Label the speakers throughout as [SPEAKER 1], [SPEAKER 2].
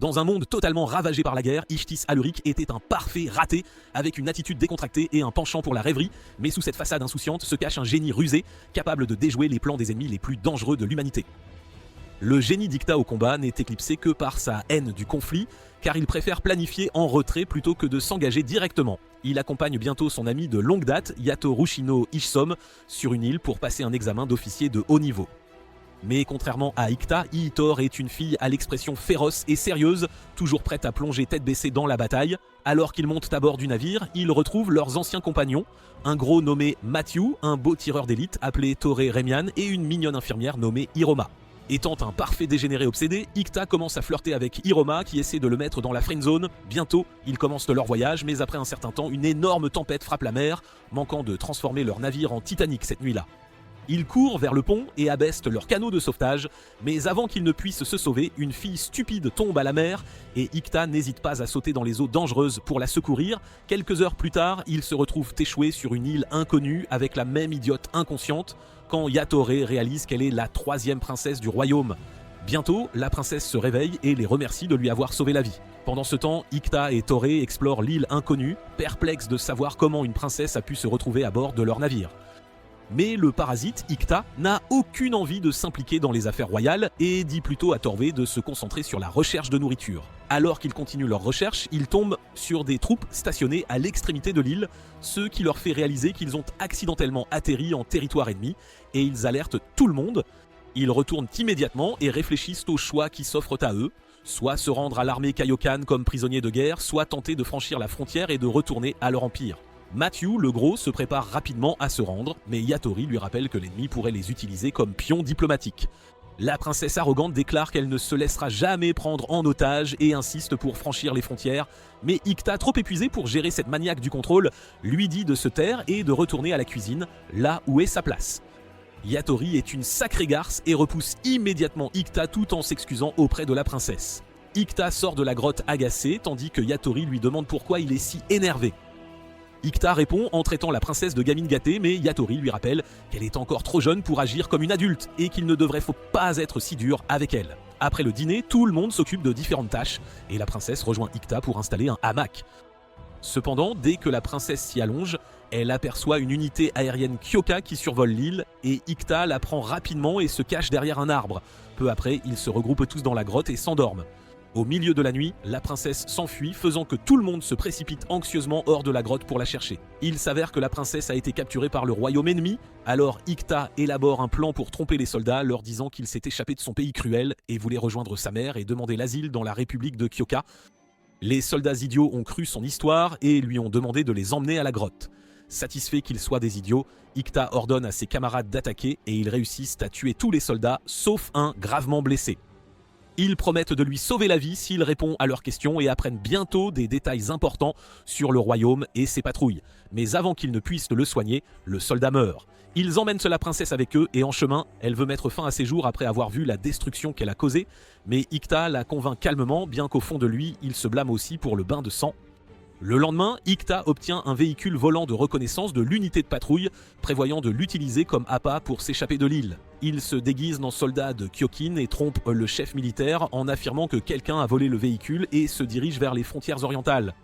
[SPEAKER 1] Dans un monde totalement ravagé par la guerre, Ichthys Aluric était un parfait raté, avec une attitude décontractée et un penchant pour la rêverie, mais sous cette façade insouciante se cache un génie rusé, capable de déjouer les plans des ennemis les plus dangereux de l'humanité. Le génie d'Icta au combat n'est éclipsé que par sa haine du conflit, car il préfère planifier en retrait plutôt que de s'engager directement. Il accompagne bientôt son ami de longue date, Yato Rushino Ishsom, sur une île pour passer un examen d'officier de haut niveau. Mais contrairement à Icta, Iitor est une fille à l'expression féroce et sérieuse, toujours prête à plonger tête baissée dans la bataille. Alors qu'ils montent à bord du navire, ils retrouvent leurs anciens compagnons, un gros nommé Matthew, un beau tireur d'élite appelé Toré Remian et une mignonne infirmière nommée Hiroma. Étant un parfait dégénéré obsédé, Icta commence à flirter avec Hiroma qui essaie de le mettre dans la friendzone. Bientôt, ils commencent leur voyage, mais après un certain temps, une énorme tempête frappe la mer, manquant de transformer leur navire en Titanic cette nuit-là. Ils courent vers le pont et abaissent leur canot de sauvetage, mais avant qu'ils ne puissent se sauver, une fille stupide tombe à la mer et Icta n'hésite pas à sauter dans les eaux dangereuses pour la secourir. Quelques heures plus tard, ils se retrouvent échoués sur une île inconnue avec la même idiote inconsciente quand Yatoré réalise qu'elle est la 3e princesse du royaume. Bientôt, la princesse se réveille et les remercie de lui avoir sauvé la vie. Pendant ce temps, Icta et Toré explorent l'île inconnue, perplexes de savoir comment une princesse a pu se retrouver à bord de leur navire. Mais le parasite, Icta, n'a aucune envie de s'impliquer dans les affaires royales et dit plutôt à Torvé de se concentrer sur la recherche de nourriture. Alors qu'ils continuent leur recherche, ils tombent sur des troupes stationnées à l'extrémité de l'île, ce qui leur fait réaliser qu'ils ont accidentellement atterri en territoire ennemi et ils alertent tout le monde. Ils retournent immédiatement et réfléchissent aux choix qui s'offrent à eux, soit se rendre à l'armée Kaiokan comme prisonniers de guerre, soit tenter de franchir la frontière et de retourner à leur empire. Matthew, le gros, se prépare rapidement à se rendre, mais Yatori lui rappelle que l'ennemi pourrait les utiliser comme pions diplomatiques. La princesse arrogante déclare qu'elle ne se laissera jamais prendre en otage et insiste pour franchir les frontières, mais Icta, trop épuisé pour gérer cette maniaque du contrôle, lui dit de se taire et de retourner à la cuisine, là où est sa place. Yatori est une sacrée garce et repousse immédiatement Icta tout en s'excusant auprès de la princesse. Icta sort de la grotte agacé, tandis que Yatori lui demande pourquoi il est si énervé. Icta répond en traitant la princesse de gamine gâtée, mais Yatori lui rappelle qu'elle est encore trop jeune pour agir comme une adulte et qu'il ne devrait pas être si dur avec elle. Après le dîner, tout le monde s'occupe de différentes tâches et la princesse rejoint Icta pour installer un hamac. Cependant, dès que la princesse s'y allonge, elle aperçoit une unité aérienne Kyoka qui survole l'île et Icta la prend rapidement et se cache derrière un arbre. Peu après, ils se regroupent tous dans la grotte et s'endorment. Au milieu de la nuit, la princesse s'enfuit, faisant que tout le monde se précipite anxieusement hors de la grotte pour la chercher. Il s'avère que la princesse a été capturée par le royaume ennemi, alors Icta élabore un plan pour tromper les soldats, leur disant qu'il s'est échappé de son pays cruel et voulait rejoindre sa mère et demander l'asile dans la république de Kyoka. Les soldats idiots ont cru son histoire et lui ont demandé de les emmener à la grotte. Satisfait qu'ils soient des idiots, Icta ordonne à ses camarades d'attaquer et ils réussissent à tuer tous les soldats, sauf un gravement blessé. Ils promettent de lui sauver la vie s'il répond à leurs questions et apprennent bientôt des détails importants sur le royaume et ses patrouilles. Mais avant qu'ils ne puissent le soigner, le soldat meurt. Ils emmènent la princesse avec eux et en chemin, elle veut mettre fin à ses jours après avoir vu la destruction qu'elle a causée. Mais Icta la convainc calmement, bien qu'au fond de lui, il se blâme aussi pour le bain de sang. Le lendemain, Icta obtient un véhicule volant de reconnaissance de l'unité de patrouille, prévoyant de l'utiliser comme appât pour s'échapper de l'île. Il se déguise en soldat de Kyokin et trompe le chef militaire en affirmant que quelqu'un a volé le véhicule et se dirige vers les frontières orientales.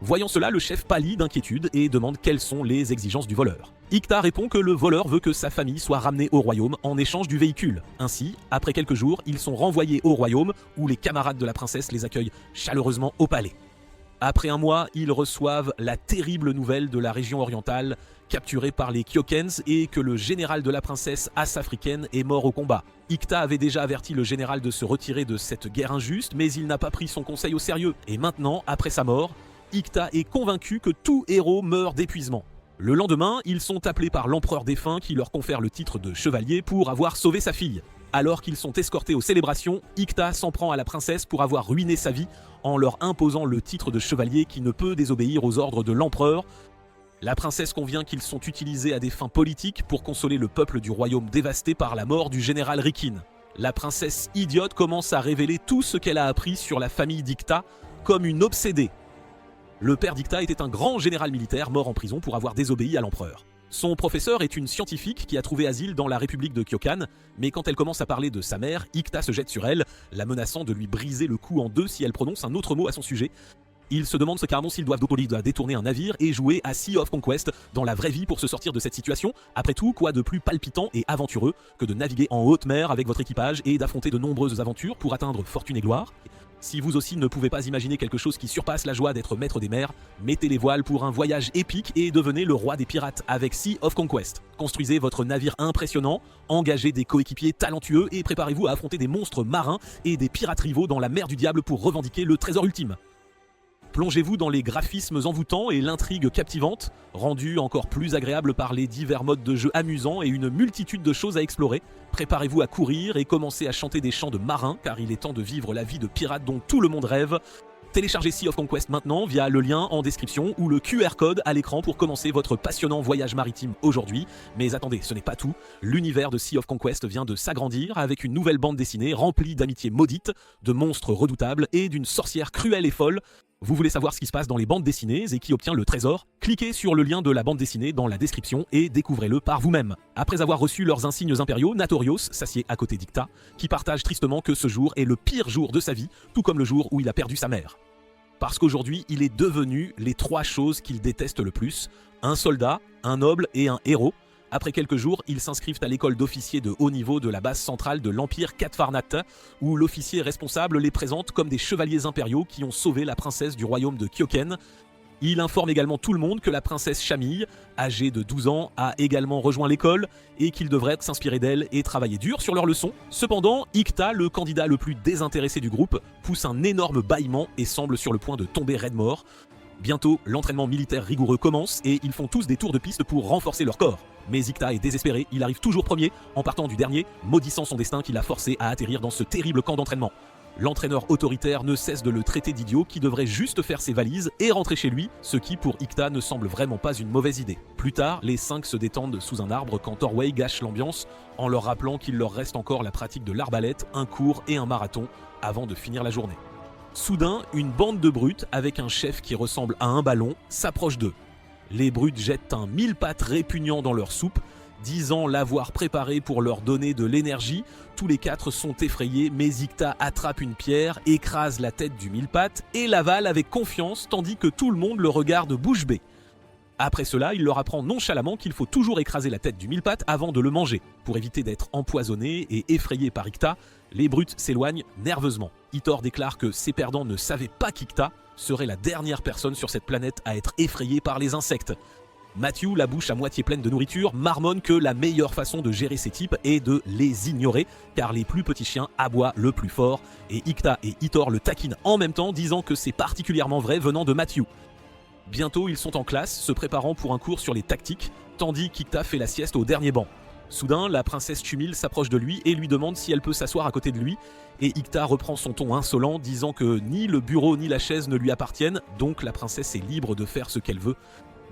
[SPEAKER 1] Voyant cela, le chef pâlit d'inquiétude et demande quelles sont les exigences du voleur. Icta répond que le voleur veut que sa famille soit ramenée au royaume en échange du véhicule. Ainsi, après quelques jours, ils sont renvoyés au royaume où les camarades de la princesse les accueillent chaleureusement au palais. Après un mois, ils reçoivent la terrible nouvelle de la région orientale, capturée par les Kyokens et que le général de la princesse As-Africaine est mort au combat. Icta avait déjà averti le général de se retirer de cette guerre injuste, mais il n'a pas pris son conseil au sérieux. Et maintenant, après sa mort, Icta est convaincu que tout héros meurt d'épuisement. Le lendemain, ils sont appelés par l'empereur défunt qui leur confère le titre de chevalier pour avoir sauvé sa fille. Alors qu'ils sont escortés aux célébrations, Icta s'en prend à la princesse pour avoir ruiné sa vie en leur imposant le titre de chevalier qui ne peut désobéir aux ordres de l'empereur. La princesse convient qu'ils sont utilisés à des fins politiques pour consoler le peuple du royaume dévasté par la mort du général Rikin. La princesse idiote commence à révéler tout ce qu'elle a appris sur la famille d'Icta comme une obsédée. Le père d'Icta était un grand général militaire mort en prison pour avoir désobéi à l'empereur. Son professeur est une scientifique qui a trouvé asile dans la République de Kyokan, mais quand elle commence à parler de sa mère, Ikta se jette sur elle, la menaçant de lui briser le cou en deux si elle prononce un autre mot à son sujet. Ils se demandent carrément s'ils doivent détourner un navire et jouer à Sea of Conquest dans la vraie vie pour se sortir de cette situation. Après tout, quoi de plus palpitant et aventureux que de naviguer en haute mer avec votre équipage et d'affronter de nombreuses aventures pour atteindre fortune et gloire. Si vous aussi ne pouvez pas imaginer quelque chose qui surpasse la joie d'être maître des mers, mettez les voiles pour un voyage épique et devenez le roi des pirates avec Sea of Conquest. Construisez votre navire impressionnant, engagez des coéquipiers talentueux et préparez-vous à affronter des monstres marins et des pirates rivaux dans la mer du diable pour revendiquer le trésor ultime. Plongez-vous dans les graphismes envoûtants et l'intrigue captivante, rendue encore plus agréable par les divers modes de jeu amusants et une multitude de choses à explorer. Préparez-vous à courir et commencez à chanter des chants de marins, car il est temps de vivre la vie de pirate dont tout le monde rêve. Téléchargez Sea of Conquest maintenant via le lien en description ou le QR code à l'écran pour commencer votre passionnant voyage maritime aujourd'hui. Mais attendez, ce n'est pas tout. L'univers de Sea of Conquest vient de s'agrandir avec une nouvelle bande dessinée remplie d'amitiés maudites, de monstres redoutables et d'une sorcière cruelle et folle. Vous voulez savoir ce qui se passe dans les bandes dessinées et qui obtient le trésor? Cliquez sur le lien de la bande dessinée dans la description et découvrez-le par vous-même. Après avoir reçu leurs insignes impériaux, Natorios s'assied à côté d'Ikta, qui partage tristement que ce jour est le pire jour de sa vie, tout comme le jour où il a perdu sa mère. Parce qu'aujourd'hui, il est devenu les trois choses qu'il déteste le plus: un soldat, un noble et un héros. Après quelques jours, ils s'inscrivent à l'école d'officiers de haut niveau de la base centrale de l'Empire Katfarnat, où l'officier responsable les présente comme des chevaliers impériaux qui ont sauvé la princesse du royaume de Kyoken. Il informe également tout le monde que la princesse Chamille, âgée de 12 ans, a également rejoint l'école et qu'ils devraient s'inspirer d'elle et travailler dur sur leurs leçons. Cependant, Ikta, le candidat le plus désintéressé du groupe, pousse un énorme bâillement et semble sur le point de tomber raide mort. Bientôt, l'entraînement militaire rigoureux commence et ils font tous des tours de piste pour renforcer leur corps. Mais Ikta est désespéré, il arrive toujours premier en partant du dernier, maudissant son destin qui l'a forcé à atterrir dans ce terrible camp d'entraînement. L'entraîneur autoritaire ne cesse de le traiter d'idiot qui devrait juste faire ses valises et rentrer chez lui, ce qui pour Ikta ne semble vraiment pas une mauvaise idée. Plus tard, les 5 se détendent sous un arbre quand Torway gâche l'ambiance en leur rappelant qu'il leur reste encore la pratique de l'arbalète, un cours et un marathon avant de finir la journée. Soudain, une bande de brutes avec un chef qui ressemble à un ballon s'approche d'eux. Les brutes jettent un mille-pattes répugnant dans leur soupe, disant l'avoir préparé pour leur donner de l'énergie. Tous les 4 sont effrayés, mais Ikta attrape une pierre, écrase la tête du mille-pattes et l'avale avec confiance tandis que tout le monde le regarde bouche bée. Après cela, il leur apprend nonchalamment qu'il faut toujours écraser la tête du mille-pattes avant de le manger. Pour éviter d'être empoisonné et effrayé par Ikta, les brutes s'éloignent nerveusement. Itor déclare que ses perdants ne savaient pas qu'Ikta serait la dernière personne sur cette planète à être effrayée par les insectes. Matthew, la bouche à moitié pleine de nourriture, marmonne que la meilleure façon de gérer ces types est de les ignorer, car les plus petits chiens aboient le plus fort, et Ikta et Itor le taquinent en même temps, disant que c'est particulièrement vrai venant de Matthew. Bientôt, ils sont en classe, se préparant pour un cours sur les tactiques, tandis qu'Ikta fait la sieste au dernier banc. Soudain, la princesse Chumil s'approche de lui et lui demande si elle peut s'asseoir à côté de lui, et Ikta reprend son ton insolent, disant que ni le bureau ni la chaise ne lui appartiennent, donc la princesse est libre de faire ce qu'elle veut.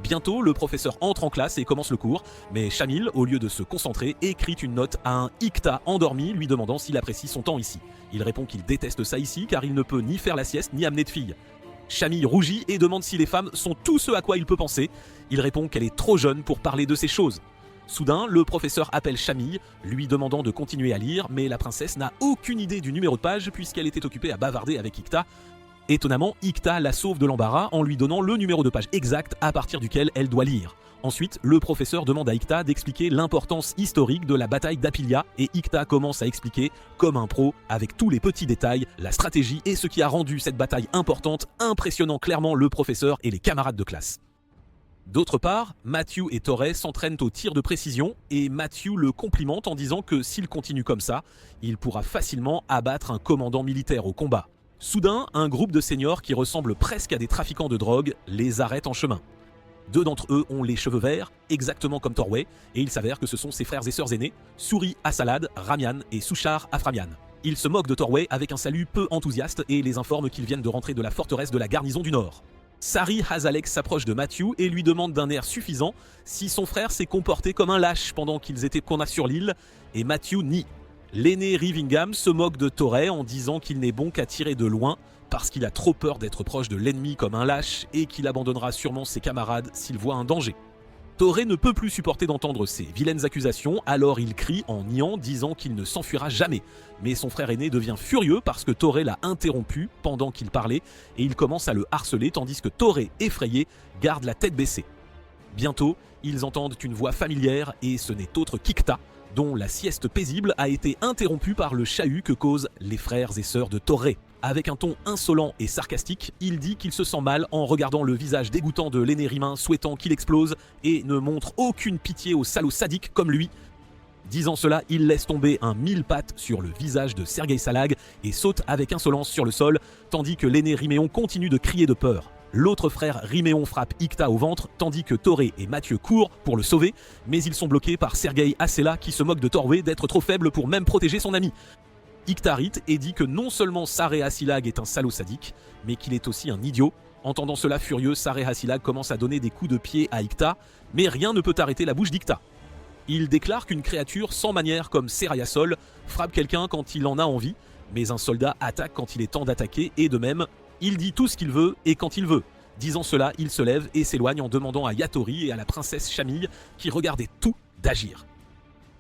[SPEAKER 1] Bientôt, le professeur entre en classe et commence le cours, mais Chamil, au lieu de se concentrer, écrit une note à un Ikta endormi, lui demandant s'il apprécie son temps ici. Il répond qu'il déteste ça ici, car il ne peut ni faire la sieste ni amener de filles. Chamil rougit et demande si les femmes sont tout ce à quoi il peut penser. Il répond qu'elle est trop jeune pour parler de ces choses. Soudain, le professeur appelle Chamille, lui demandant de continuer à lire, mais la princesse n'a aucune idée du numéro de page puisqu'elle était occupée à bavarder avec Ikta. Étonnamment, Ikta la sauve de l'embarras en lui donnant le numéro de page exact à partir duquel elle doit lire. Ensuite, le professeur demande à Ikta d'expliquer l'importance historique de la bataille d'Apilia et Ikta commence à expliquer, comme un pro, avec tous les petits détails, la stratégie et ce qui a rendu cette bataille importante, impressionnant clairement le professeur et les camarades de classe. D'autre part, Matthew et Torrey s'entraînent au tir de précision et Matthew le complimente en disant que s'il continue comme ça, il pourra facilement abattre un commandant militaire au combat. Soudain, un groupe de seniors qui ressemblent presque à des trafiquants de drogue les arrête en chemin. 2 d'entre eux ont les cheveux verts, exactement comme Torway, et il s'avère que ce sont ses frères et sœurs aînés, Suri Asalad, Ramian et Sushar Aframian. Ils se moquent de Torway avec un salut peu enthousiaste et les informent qu'ils viennent de rentrer de la forteresse de la garnison du Nord. Sari Hazalek s'approche de Matthew et lui demande d'un air suffisant si son frère s'est comporté comme un lâche pendant qu'ils étaient qu'on a sur l'île, et Matthew nie. L'aîné Rivingham se moque de Torrey en disant qu'il n'est bon qu'à tirer de loin parce qu'il a trop peur d'être proche de l'ennemi comme un lâche et qu'il abandonnera sûrement ses camarades s'il voit un danger. Toré ne peut plus supporter d'entendre ces vilaines accusations, alors il crie en niant, disant qu'il ne s'enfuira jamais. Mais son frère aîné devient furieux parce que Toré l'a interrompu pendant qu'il parlait et il commence à le harceler tandis que Toré, effrayé, garde la tête baissée. Bientôt, ils entendent une voix familière et ce n'est autre qu'Ikta, dont la sieste paisible a été interrompue par le chahut que causent les frères et sœurs de Toré. Avec un ton insolent et sarcastique, il dit qu'il se sent mal en regardant le visage dégoûtant de l'aîné Rimain souhaitant qu'il explose et ne montre aucune pitié aux salauds sadiques comme lui. Disant cela, il laisse tomber un 1000 pattes sur le visage de Sergueï Salag et saute avec insolence sur le sol, tandis que l'aîné Riméon continue de crier de peur. L'autre frère Riméon frappe Ikta au ventre, tandis que Toré et Mathieu courent pour le sauver, mais ils sont bloqués par Sergueï Assela qui se moque de Torway d'être trop faible pour même protéger son ami. Ikta rit et dit que non seulement Saré Hasilag est un salaud sadique, mais qu'il est aussi un idiot. Entendant cela furieux, Saré Hasilag commence à donner des coups de pied à Ikta, mais rien ne peut arrêter la bouche d'Ikta. Il déclare qu'une créature sans manière comme Seraya Sol frappe quelqu'un quand il en a envie, mais un soldat attaque quand il est temps d'attaquer et de même, il dit tout ce qu'il veut et quand il veut. Disant cela, il se lève et s'éloigne en demandant à Yatori et à la princesse Chamille, qui regardaient tout, d'agir.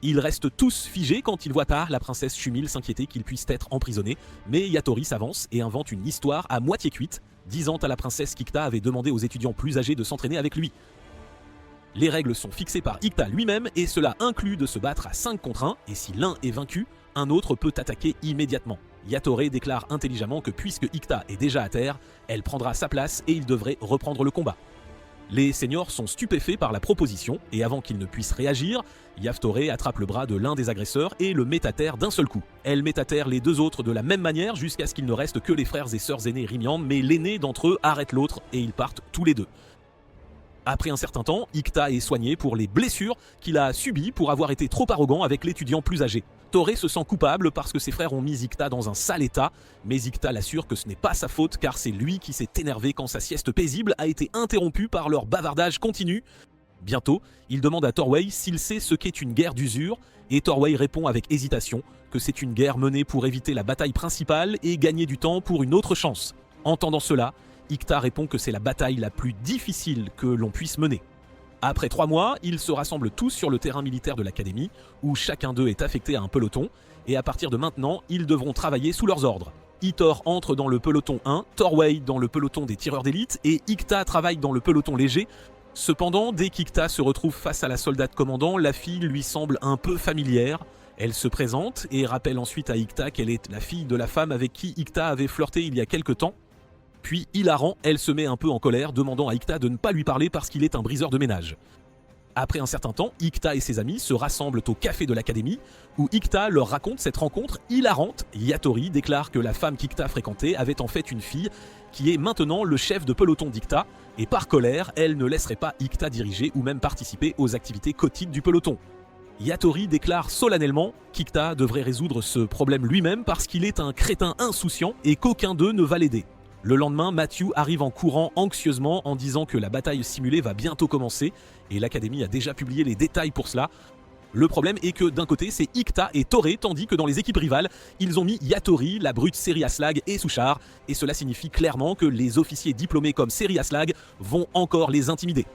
[SPEAKER 1] Ils restent tous figés quand ils voient tard la princesse Shumil s'inquiéter qu'ils puissent être emprisonnés, mais Yatori s'avance et invente une histoire à moitié cuite, disant à la princesse qu'Ikta avait demandé aux étudiants plus âgés de s'entraîner avec lui. Les règles sont fixées par Ikta lui-même et cela inclut de se battre à 5 contre 1 et si l'un est vaincu, un autre peut attaquer immédiatement. Yatori déclare intelligemment que puisque Ikta est déjà à terre, elle prendra sa place et il devrait reprendre le combat. Les seniors sont stupéfaits par la proposition et avant qu'ils ne puissent réagir, Yaftoré attrape le bras de l'un des agresseurs et le met à terre d'un seul coup. Elle met à terre les deux autres de la même manière jusqu'à ce qu'il ne reste que les frères et sœurs aînés Rimian, mais l'aîné d'entre eux arrête l'autre et ils partent tous les deux. Après un certain temps, Ikta est soigné pour les blessures qu'il a subies pour avoir été trop arrogant avec l'étudiant plus âgé. Toré se sent coupable parce que ses frères ont mis Ikta dans un sale état, mais Ikta l'assure que ce n'est pas sa faute car c'est lui qui s'est énervé quand sa sieste paisible a été interrompue par leur bavardage continu. Bientôt, il demande à Torway s'il sait ce qu'est une guerre d'usure, et Torway répond avec hésitation que c'est une guerre menée pour éviter la bataille principale et gagner du temps pour une autre chance. Entendant cela, Ikta répond que c'est la bataille la plus difficile que l'on puisse mener. Après 3 mois, ils se rassemblent tous sur le terrain militaire de l'académie, où chacun d'eux est affecté à un peloton, et à partir de maintenant, ils devront travailler sous leurs ordres. Itor entre dans le peloton 1, Torway dans le peloton des tireurs d'élite, et Ikta travaille dans le peloton léger. Cependant, dès qu'Ikta se retrouve face à la soldate commandant, la fille lui semble un peu familière. Elle se présente et rappelle ensuite à Ikta qu'elle est la fille de la femme avec qui Ikta avait flirté il y a quelque temps. Puis, hilarant, elle se met un peu en colère, demandant à Ikta de ne pas lui parler parce qu'il est un briseur de ménage. Après un certain temps, Ikta et ses amis se rassemblent au café de l'académie, où Ikta leur raconte cette rencontre hilarante. Yatori déclare que la femme qu'Ikta fréquentait avait en fait une fille qui est maintenant le chef de peloton d'Ikta, et par colère, elle ne laisserait pas Ikta diriger ou même participer aux activités quotidiennes du peloton. Yatori déclare solennellement qu'Ikta devrait résoudre ce problème lui-même parce qu'il est un crétin insouciant et qu'aucun d'eux ne va l'aider. Le lendemain, Matthew arrive en courant anxieusement en disant que la bataille simulée va bientôt commencer et l'académie a déjà publié les détails pour cela. Le problème est que d'un côté c'est Ikta et Toré, tandis que dans les équipes rivales, ils ont mis Yatori, la brute Seri Aslag et Souchar, et cela signifie clairement que les officiers diplômés comme Seri Aslag vont encore les intimider.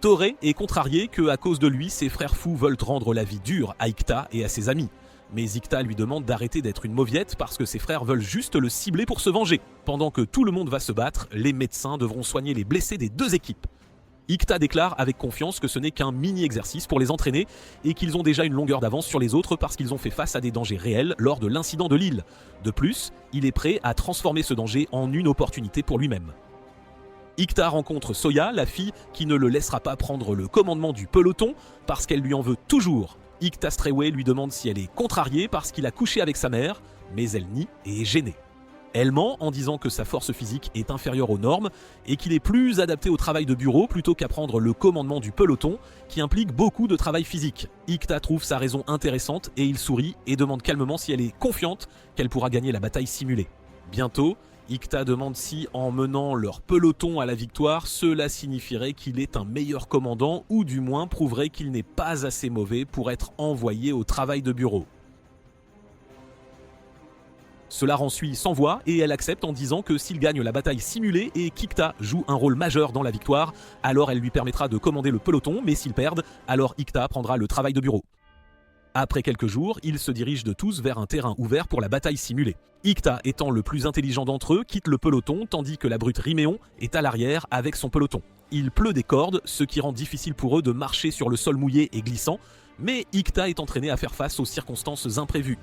[SPEAKER 1] Toré est contrarié que à cause de lui, ses frères fous veulent rendre la vie dure à Ikta et à ses amis. Mais Ikta lui demande d'arrêter d'être une mauviette parce que ses frères veulent juste le cibler pour se venger. Pendant que tout le monde va se battre, les médecins devront soigner les blessés des deux équipes. Ikta déclare avec confiance que ce n'est qu'un mini-exercice pour les entraîner et qu'ils ont déjà une longueur d'avance sur les autres parce qu'ils ont fait face à des dangers réels lors de l'incident de l'île. De plus, il est prêt à transformer ce danger en une opportunité pour lui-même. Ikta rencontre Soya, la fille qui ne le laissera pas prendre le commandement du peloton parce qu'elle lui en veut toujours. Ikta Streway lui demande si elle est contrariée parce qu'il a couché avec sa mère, mais elle nie et est gênée. Elle ment en disant que sa force physique est inférieure aux normes et qu'il est plus adapté au travail de bureau plutôt qu'à prendre le commandement du peloton qui implique beaucoup de travail physique. Ikta trouve sa raison intéressante et il sourit et demande calmement si elle est confiante qu'elle pourra gagner la bataille simulée. Bientôt, Ikta demande si, en menant leur peloton à la victoire, cela signifierait qu'il est un meilleur commandant ou du moins prouverait qu'il n'est pas assez mauvais pour être envoyé au travail de bureau. Cela rend Sui sans voix et elle accepte en disant que s'il gagne la bataille simulée et qu'Ikta joue un rôle majeur dans la victoire, alors elle lui permettra de commander le peloton, mais s'ils perdent, alors Ikta prendra le travail de bureau. Après quelques jours, ils se dirigent de tous vers un terrain ouvert pour la bataille simulée. Ikta, étant le plus intelligent d'entre eux, quitte le peloton tandis que la brute Riméon est à l'arrière avec son peloton. Il pleut des cordes, ce qui rend difficile pour eux de marcher sur le sol mouillé et glissant, mais Ikta est entraîné à faire face aux circonstances imprévues.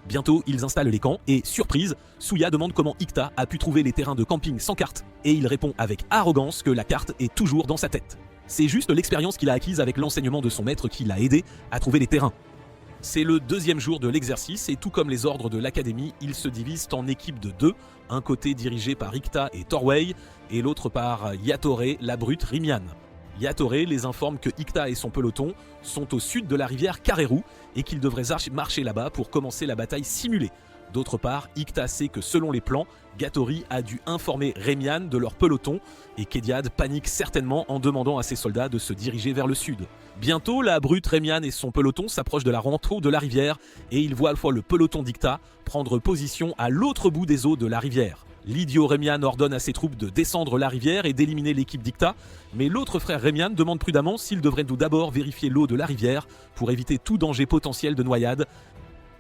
[SPEAKER 1] Bientôt, ils installent les camps et, surprise, Suya demande comment Ikta a pu trouver les terrains de camping sans carte et il répond avec arrogance que la carte est toujours dans sa tête. C'est juste l'expérience qu'il a acquise avec l'enseignement de son maître qui l'a aidé à trouver les terrains. C'est le deuxième jour de l'exercice et tout comme les ordres de l'académie, ils se divisent en équipes de deux, un côté dirigé par Ikta et Torway et l'autre par Yatoré, la brute Rimian. Yatoré les informe que Ikta et son peloton sont au sud de la rivière Kareru et qu'ils devraient marcher là-bas pour commencer la bataille simulée. D'autre part, Ikta sait que selon les plans, Gatori a dû informer Remian de leur peloton et Kediad panique certainement en demandant à ses soldats de se diriger vers le sud. Bientôt, la brute Remian et son peloton s'approchent de la rentrée de la rivière et ils voient à la fois le peloton d'Ikta prendre position à l'autre bout des eaux de la rivière. L'idiot Remian ordonne à ses troupes de descendre la rivière et d'éliminer l'équipe d'Ikta, mais l'autre frère Remian demande prudemment s'il devrait tout d'abord vérifier l'eau de la rivière pour éviter tout danger potentiel de noyade.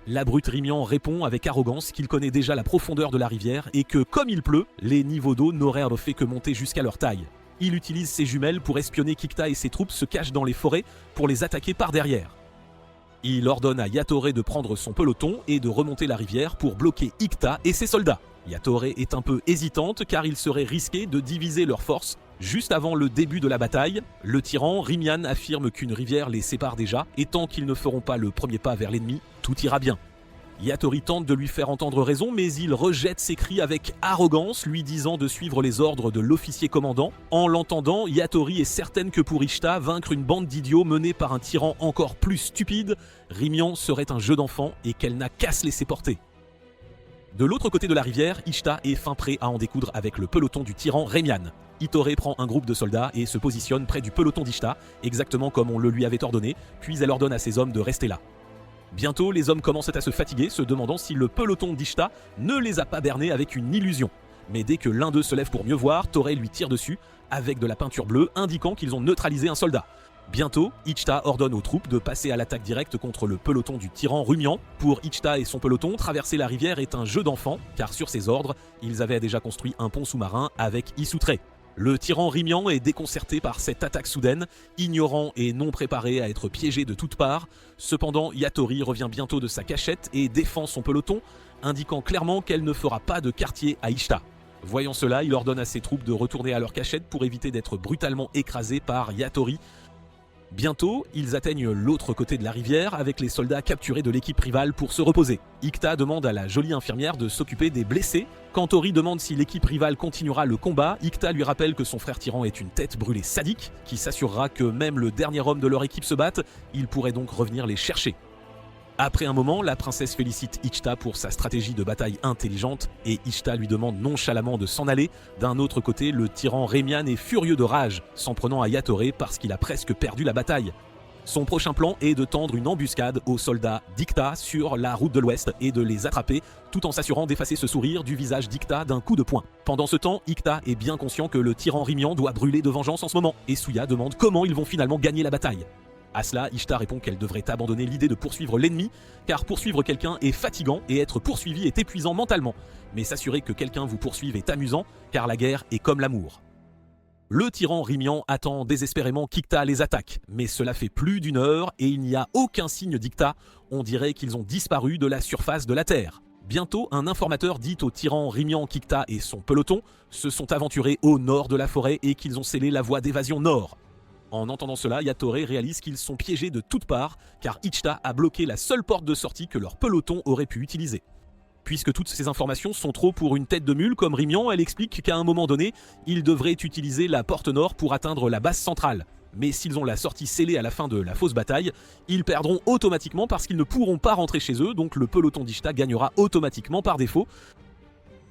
[SPEAKER 1] La brute Rimian répond avec arrogance qu'il connaît déjà la profondeur de la rivière et que, comme il pleut, les niveaux d'eau n'auraient fait que monter jusqu'à leur taille. Il utilise ses jumelles pour espionner qu'Ikta et ses troupes se cachent dans les forêts pour les attaquer par derrière. Il ordonne à Yatoré de prendre son peloton et de remonter la rivière pour bloquer Ikta et ses soldats. Yatoré est un peu hésitante car il serait risqué de diviser leurs forces. Juste avant le début de la bataille, le tyran Rimian affirme qu'une rivière les sépare déjà et tant qu'ils ne feront pas le premier pas vers l'ennemi, tout ira bien. Yatori tente de lui faire entendre raison mais il rejette ses cris avec arrogance, lui disant de suivre les ordres de l'officier commandant. En l'entendant, Yatori est certaine que pour Ishta, vaincre une bande d'idiots menée par un tyran encore plus stupide, Rimian serait un jeu d'enfant et qu'elle n'a qu'à se laisser porter. De l'autre côté de la rivière, Ishta est fin prêt à en découdre avec le peloton du tyran Remian. Itoré prend un groupe de soldats et se positionne près du peloton d'Ishta, exactement comme on le lui avait ordonné, puis elle ordonne à ses hommes de rester là. Bientôt, les hommes commencent à se fatiguer, se demandant si le peloton d'Ishta ne les a pas bernés avec une illusion. Mais dès que l'un d'eux se lève pour mieux voir, Toré lui tire dessus avec de la peinture bleue, indiquant qu'ils ont neutralisé un soldat. Bientôt, Ichta ordonne aux troupes de passer à l'attaque directe contre le peloton du tyran Rumian. Pour Ichta et son peloton, traverser la rivière est un jeu d'enfant, car sur ses ordres, ils avaient déjà construit un pont sous-marin avec Issoutré. Le tyran Rimian est déconcerté par cette attaque soudaine, ignorant et non préparé à être piégé de toutes parts. Cependant, Yatori revient bientôt de sa cachette et défend son peloton, indiquant clairement qu'elle ne fera pas de quartier à Ishta. Voyant cela, il ordonne à ses troupes de retourner à leur cachette pour éviter d'être brutalement écrasés par Yatori. Bientôt, ils atteignent l'autre côté de la rivière avec les soldats capturés de l'équipe rivale pour se reposer. Ikta demande à la jolie infirmière de s'occuper des blessés. Quand Tori demande si l'équipe rivale continuera le combat, Ikta lui rappelle que son frère tyran est une tête brûlée sadique, qui s'assurera que même le dernier homme de leur équipe se batte, il pourrait donc revenir les chercher. Après un moment, la princesse félicite Ichta pour sa stratégie de bataille intelligente et Ichta lui demande nonchalamment de s'en aller. D'un autre côté, le tyran Remian est furieux de rage, s'en prenant à Yatoré parce qu'il a presque perdu la bataille. Son prochain plan est de tendre une embuscade aux soldats d'Ikta sur la route de l'Ouest et de les attraper, tout en s'assurant d'effacer ce sourire du visage d'Ikta d'un coup de poing. Pendant ce temps, Ikta est bien conscient que le tyran Rimian doit brûler de vengeance en ce moment, et Suya demande comment ils vont finalement gagner la bataille. À cela, Ishta répond qu'elle devrait abandonner l'idée de poursuivre l'ennemi, car poursuivre quelqu'un est fatigant et être poursuivi est épuisant mentalement. Mais s'assurer que quelqu'un vous poursuive est amusant, car la guerre est comme l'amour. Le tyran Rimian attend désespérément qu'Ikta les attaque, mais cela fait plus d'une heure et il n'y a aucun signe d'Ikta, on dirait qu'ils ont disparu de la surface de la Terre. Bientôt, un informateur dit au tyran Rimian qu'Ikta et son peloton se sont aventurés au nord de la forêt et qu'ils ont scellé la voie d'évasion nord. En entendant cela, Yatoré réalise qu'ils sont piégés de toutes parts car Ichta a bloqué la seule porte de sortie que leur peloton aurait pu utiliser. Puisque toutes ces informations sont trop pour une tête de mule comme Rimian, elle explique qu'à un moment donné, ils devraient utiliser la porte nord pour atteindre la base centrale. Mais s'ils ont la sortie scellée à la fin de la fausse bataille, ils perdront automatiquement parce qu'ils ne pourront pas rentrer chez eux, donc le peloton d'Ichta gagnera automatiquement par défaut.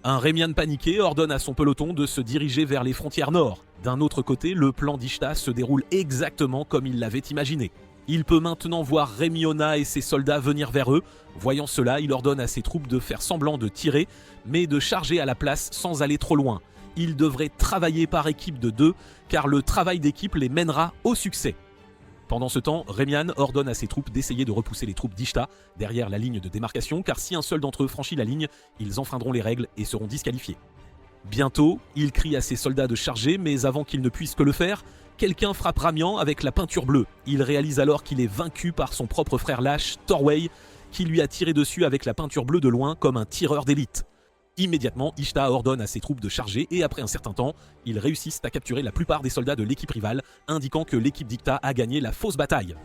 [SPEAKER 1] Un Remian paniqué ordonne à son peloton de se diriger vers les frontières nord. D'un autre côté, le plan d'Ishta se déroule exactement comme il l'avait imaginé. Il peut maintenant voir Remiona et ses soldats venir vers eux. Voyant cela, il ordonne à ses troupes de faire semblant de tirer, mais de charger à la place sans aller trop loin. Ils devraient travailler par équipe de 2, car le travail d'équipe les mènera au succès. Pendant ce temps, Remian ordonne à ses troupes d'essayer de repousser les troupes d'Ishta derrière la ligne de démarcation, car si un seul d'entre eux franchit la ligne, ils enfreindront les règles et seront disqualifiés. Bientôt, il crie à ses soldats de charger, mais avant qu'ils ne puissent que le faire, quelqu'un frappe Ramian avec la peinture bleue. Il réalise alors qu'il est vaincu par son propre frère lâche, Torway, qui lui a tiré dessus avec la peinture bleue de loin comme un tireur d'élite. Immédiatement, Ishta ordonne à ses troupes de charger et après un certain temps, ils réussissent à capturer la plupart des soldats de l'équipe rivale, indiquant que l'équipe d'Ikta a gagné la fausse bataille.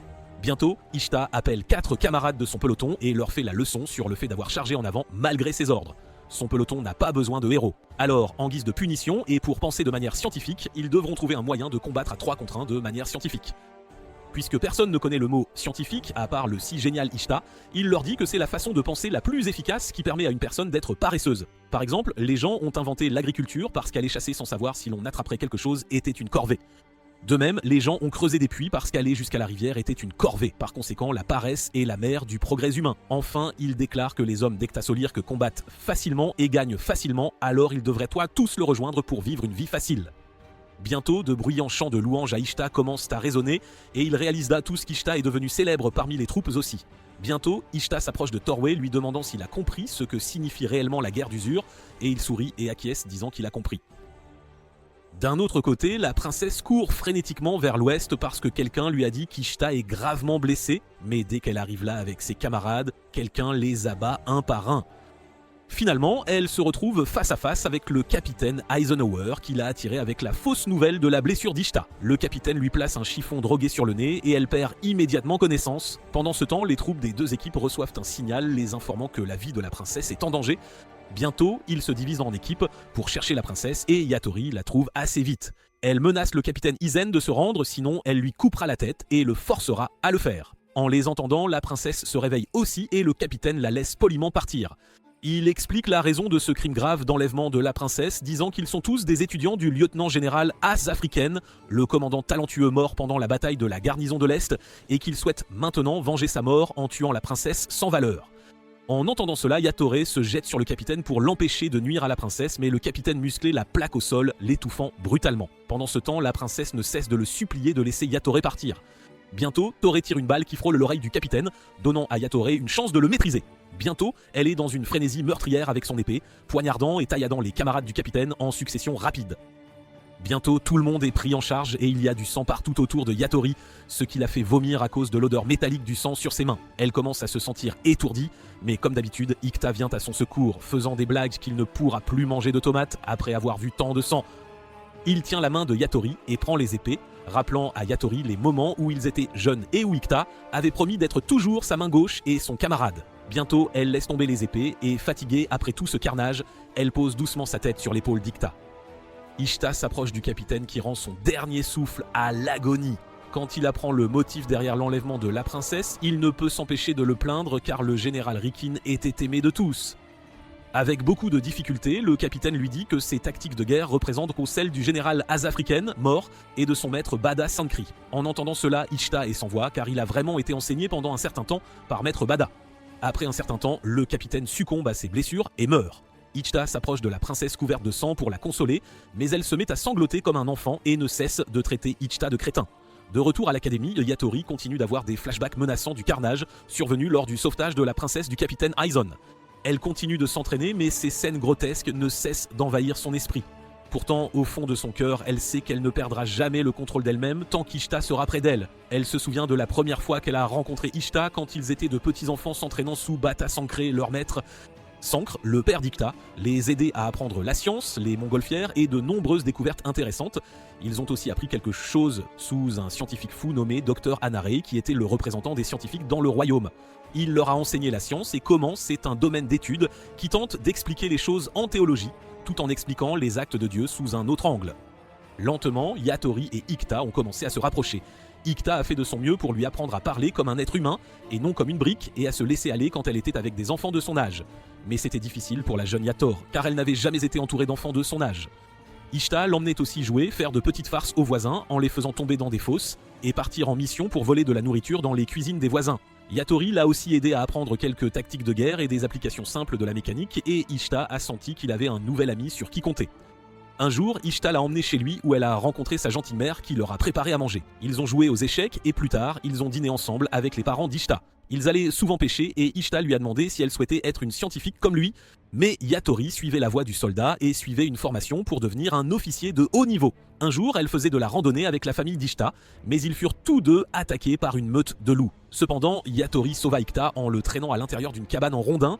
[SPEAKER 1] Bientôt, Ishta appelle 4 camarades de son peloton et leur fait la leçon sur le fait d'avoir chargé en avant malgré ses ordres. Son peloton n'a pas besoin de héros. Alors, en guise de punition et pour penser de manière scientifique, ils devront trouver un moyen de combattre à 3 contre 1 de manière scientifique. Puisque personne ne connaît le mot scientifique, à part le si génial Ishta, il leur dit que c'est la façon de penser la plus efficace qui permet à une personne d'être paresseuse. Par exemple, les gens ont inventé l'agriculture parce qu'aller chasser sans savoir si l'on attraperait quelque chose était une corvée. De même, les gens ont creusé des puits parce qu'aller jusqu'à la rivière était une corvée. Par conséquent, la paresse est la mère du progrès humain. Enfin, il déclare que les hommes d'Ectasolirque combattent facilement et gagnent facilement, alors ils devraient tous le rejoindre pour vivre une vie facile. Bientôt, de bruyants chants de louanges à Ishta commencent à résonner et il réalise là tous qu'Ishta est devenu célèbre parmi les troupes aussi. Bientôt, Ishta s'approche de Torway lui demandant s'il a compris ce que signifie réellement la guerre d'usure et il sourit et acquiesce disant qu'il a compris. D'un autre côté, la princesse court frénétiquement vers l'ouest parce que quelqu'un lui a dit qu'Ishta est gravement blessée, mais dès qu'elle arrive là avec ses camarades, quelqu'un les abat un par un. Finalement, elle se retrouve face à face avec le capitaine Eisenhower qui l'a attiré avec la fausse nouvelle de la blessure d'Ishta. Le capitaine lui place un chiffon drogué sur le nez et elle perd immédiatement connaissance. Pendant ce temps, les troupes des 2 équipes reçoivent un signal les informant que la vie de la princesse est en danger. Bientôt, ils se divisent en équipes pour chercher la princesse et Yatori la trouve assez vite. Elle menace le capitaine Izen de se rendre, sinon elle lui coupera la tête et le forcera à le faire. En les entendant, la princesse se réveille aussi et le capitaine la laisse poliment partir. Il explique la raison de ce crime grave d'enlèvement de la princesse, disant qu'ils sont tous des étudiants du lieutenant-général As Africaine, le commandant talentueux mort pendant la bataille de la garnison de l'Est, et qu'il souhaite maintenant venger sa mort en tuant la princesse sans valeur. En entendant cela, Yatoré se jette sur le capitaine pour l'empêcher de nuire à la princesse, mais le capitaine musclé la plaque au sol, l'étouffant brutalement. Pendant ce temps, la princesse ne cesse de le supplier de laisser Yatoré partir. Bientôt, Toré tire une balle qui frôle l'oreille du capitaine, donnant à Yatoré une chance de le maîtriser. Bientôt, elle est dans une frénésie meurtrière avec son épée, poignardant et tailladant les camarades du capitaine en succession rapide. Bientôt, tout le monde est pris en charge et il y a du sang partout autour de Yatori, ce qui la fait vomir à cause de l'odeur métallique du sang sur ses mains. Elle commence à se sentir étourdie, mais comme d'habitude, Ikta vient à son secours, faisant des blagues qu'il ne pourra plus manger de tomates après avoir vu tant de sang. Il tient la main de Yatori et prend les épées, rappelant à Yatori les moments où ils étaient jeunes et où Ikta avait promis d'être toujours sa main gauche et son camarade. Bientôt, elle laisse tomber les épées et, fatiguée après tout ce carnage, elle pose doucement sa tête sur l'épaule d'Ikta. Ishta s'approche du capitaine qui rend son dernier souffle à l'agonie. Quand il apprend le motif derrière l'enlèvement de la princesse, il ne peut s'empêcher de le plaindre car le général Rikin était aimé de tous. Avec beaucoup de difficultés, le capitaine lui dit que ses tactiques de guerre représentent celles du général Azafriken, mort, et de son maître Bada Sankri. En entendant cela, Ishta est sans voix car il a vraiment été enseigné pendant un certain temps par maître Bada. Après un certain temps, le capitaine succombe à ses blessures et meurt. Ishta s'approche de la princesse couverte de sang pour la consoler, mais elle se met à sangloter comme un enfant et ne cesse de traiter Ishta de crétin. De retour à l'académie, Yatori continue d'avoir des flashbacks menaçants du carnage survenu lors du sauvetage de la princesse du capitaine Aizen. Elle continue de s'entraîner, mais ces scènes grotesques ne cessent d'envahir son esprit. Pourtant, au fond de son cœur, elle sait qu'elle ne perdra jamais le contrôle d'elle-même tant qu'Ishta sera près d'elle. Elle se souvient de la première fois qu'elle a rencontré Ishta quand ils étaient de petits enfants s'entraînant sous Bata Sankre, leur maître. Sankre, le père d'Ikta, les aidait à apprendre la science, les montgolfières et de nombreuses découvertes intéressantes. Ils ont aussi appris quelque chose sous un scientifique fou nommé Dr Anare qui était le représentant des scientifiques dans le royaume. Il leur a enseigné la science et comment c'est un domaine d'étude qui tente d'expliquer les choses en théologie, tout en expliquant les actes de Dieu sous un autre angle. Lentement, Yatori et Ikta ont commencé à se rapprocher. Ikta a fait de son mieux pour lui apprendre à parler comme un être humain et non comme une brique et à se laisser aller quand elle était avec des enfants de son âge. Mais c'était difficile pour la jeune Yator, car elle n'avait jamais été entourée d'enfants de son âge. Ishta l'emmenait aussi jouer, faire de petites farces aux voisins en les faisant tomber dans des fosses. et partir en mission pour voler de la nourriture dans les cuisines des voisins. Yatori l'a aussi aidé à apprendre quelques tactiques de guerre et des applications simples de la mécanique, et Ishita a senti qu'il avait un nouvel ami sur qui compter. Un jour, Ishita l'a emmené chez lui où elle a rencontré sa gentille mère qui leur a préparé à manger. Ils ont joué aux échecs et plus tard, ils ont dîné ensemble avec les parents d'Ishita. Ils allaient souvent pêcher et Ishita lui a demandé si elle souhaitait être une scientifique comme lui. Mais Yatori suivait la voie du soldat et suivait une formation pour devenir un officier de haut niveau. Un jour, elle faisait de la randonnée avec la famille d'Ishita, mais ils furent tous deux attaqués par une meute de loups. Cependant, Yatori sauva Ishita en le traînant à l'intérieur d'une cabane en rondin.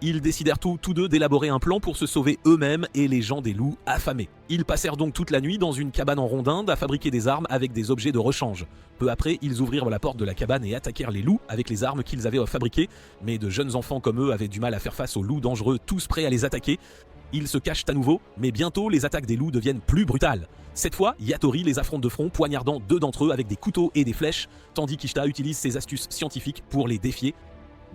[SPEAKER 1] Ils décidèrent tous deux d'élaborer un plan pour se sauver eux-mêmes et les gens des loups affamés. Ils passèrent donc toute la nuit dans une cabane en rondin à fabriquer des armes avec des objets de rechange. Peu après, ils ouvrirent la porte de la cabane et attaquèrent les loups avec les armes qu'ils avaient fabriquées, mais de jeunes enfants comme eux avaient du mal à faire face aux loups dangereux, tous prêts à les attaquer. Ils se cachent à nouveau, mais bientôt les attaques des loups deviennent plus brutales. Cette fois, Yatori les affronte de front, poignardant deux d'entre eux avec des couteaux et des flèches, tandis qu'Ishita utilise ses astuces scientifiques pour les défier.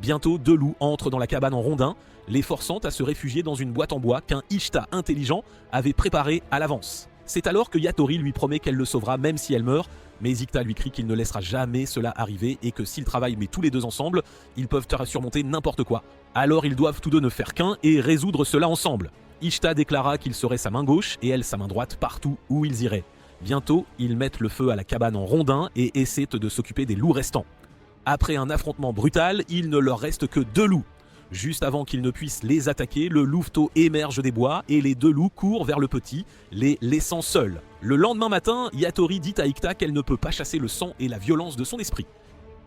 [SPEAKER 1] Bientôt, deux loups entrent dans la cabane en rondin, les forçant à se réfugier dans une boîte en bois qu'un Ishita intelligent avait préparée à l'avance. C'est alors que Yatori lui promet qu'elle le sauvera même si elle meurt, mais Ishita lui crie qu'il ne laissera jamais cela arriver et que s'ils travaillent mais tous les deux ensemble, ils peuvent surmonter n'importe quoi. Alors ils doivent tous deux ne faire qu'un et résoudre cela ensemble. Ishita déclara qu'il serait sa main gauche et elle sa main droite partout où ils iraient. Bientôt, ils mettent le feu à la cabane en rondin et essaient de s'occuper des loups restants. Après un affrontement brutal, il ne leur reste que deux loups. Juste avant qu'ils ne puissent les attaquer, le louveteau émerge des bois et les deux loups courent vers le petit, les laissant seuls. Le lendemain matin, Yatori dit à Ishita qu'elle ne peut pas chasser le sang et la violence de son esprit.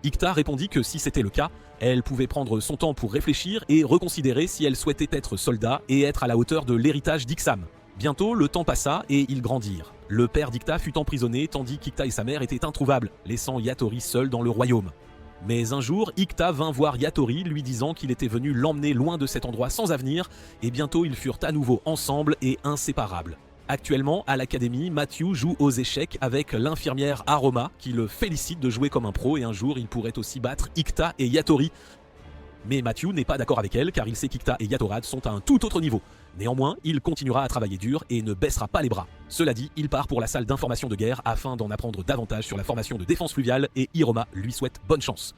[SPEAKER 1] Ishita répondit que si c'était le cas, elle pouvait prendre son temps pour réfléchir et reconsidérer si elle souhaitait être soldat et être à la hauteur de l'héritage d'Ixam. Bientôt, le temps passa et ils grandirent. Le père d'Ishita fut emprisonné tandis qu'Ishita et sa mère étaient introuvables, laissant Yatori seul dans le royaume. Mais un jour, Ishita vint voir Yatori lui disant qu'il était venu l'emmener loin de cet endroit sans avenir et bientôt ils furent à nouveau ensemble et inséparables. Actuellement, à l'académie, Matthew joue aux échecs avec l'infirmière Aroma qui le félicite de jouer comme un pro et un jour il pourrait aussi battre Ishita et Yatori. Mais Matthew n'est pas d'accord avec elle car il sait qu'Ishita et Yatorad sont à un tout autre niveau. Néanmoins, il continuera à travailler dur et ne baissera pas les bras. Cela dit, il part pour la salle d'information de guerre afin d'en apprendre davantage sur la formation de défense fluviale et Iroma lui souhaite bonne chance.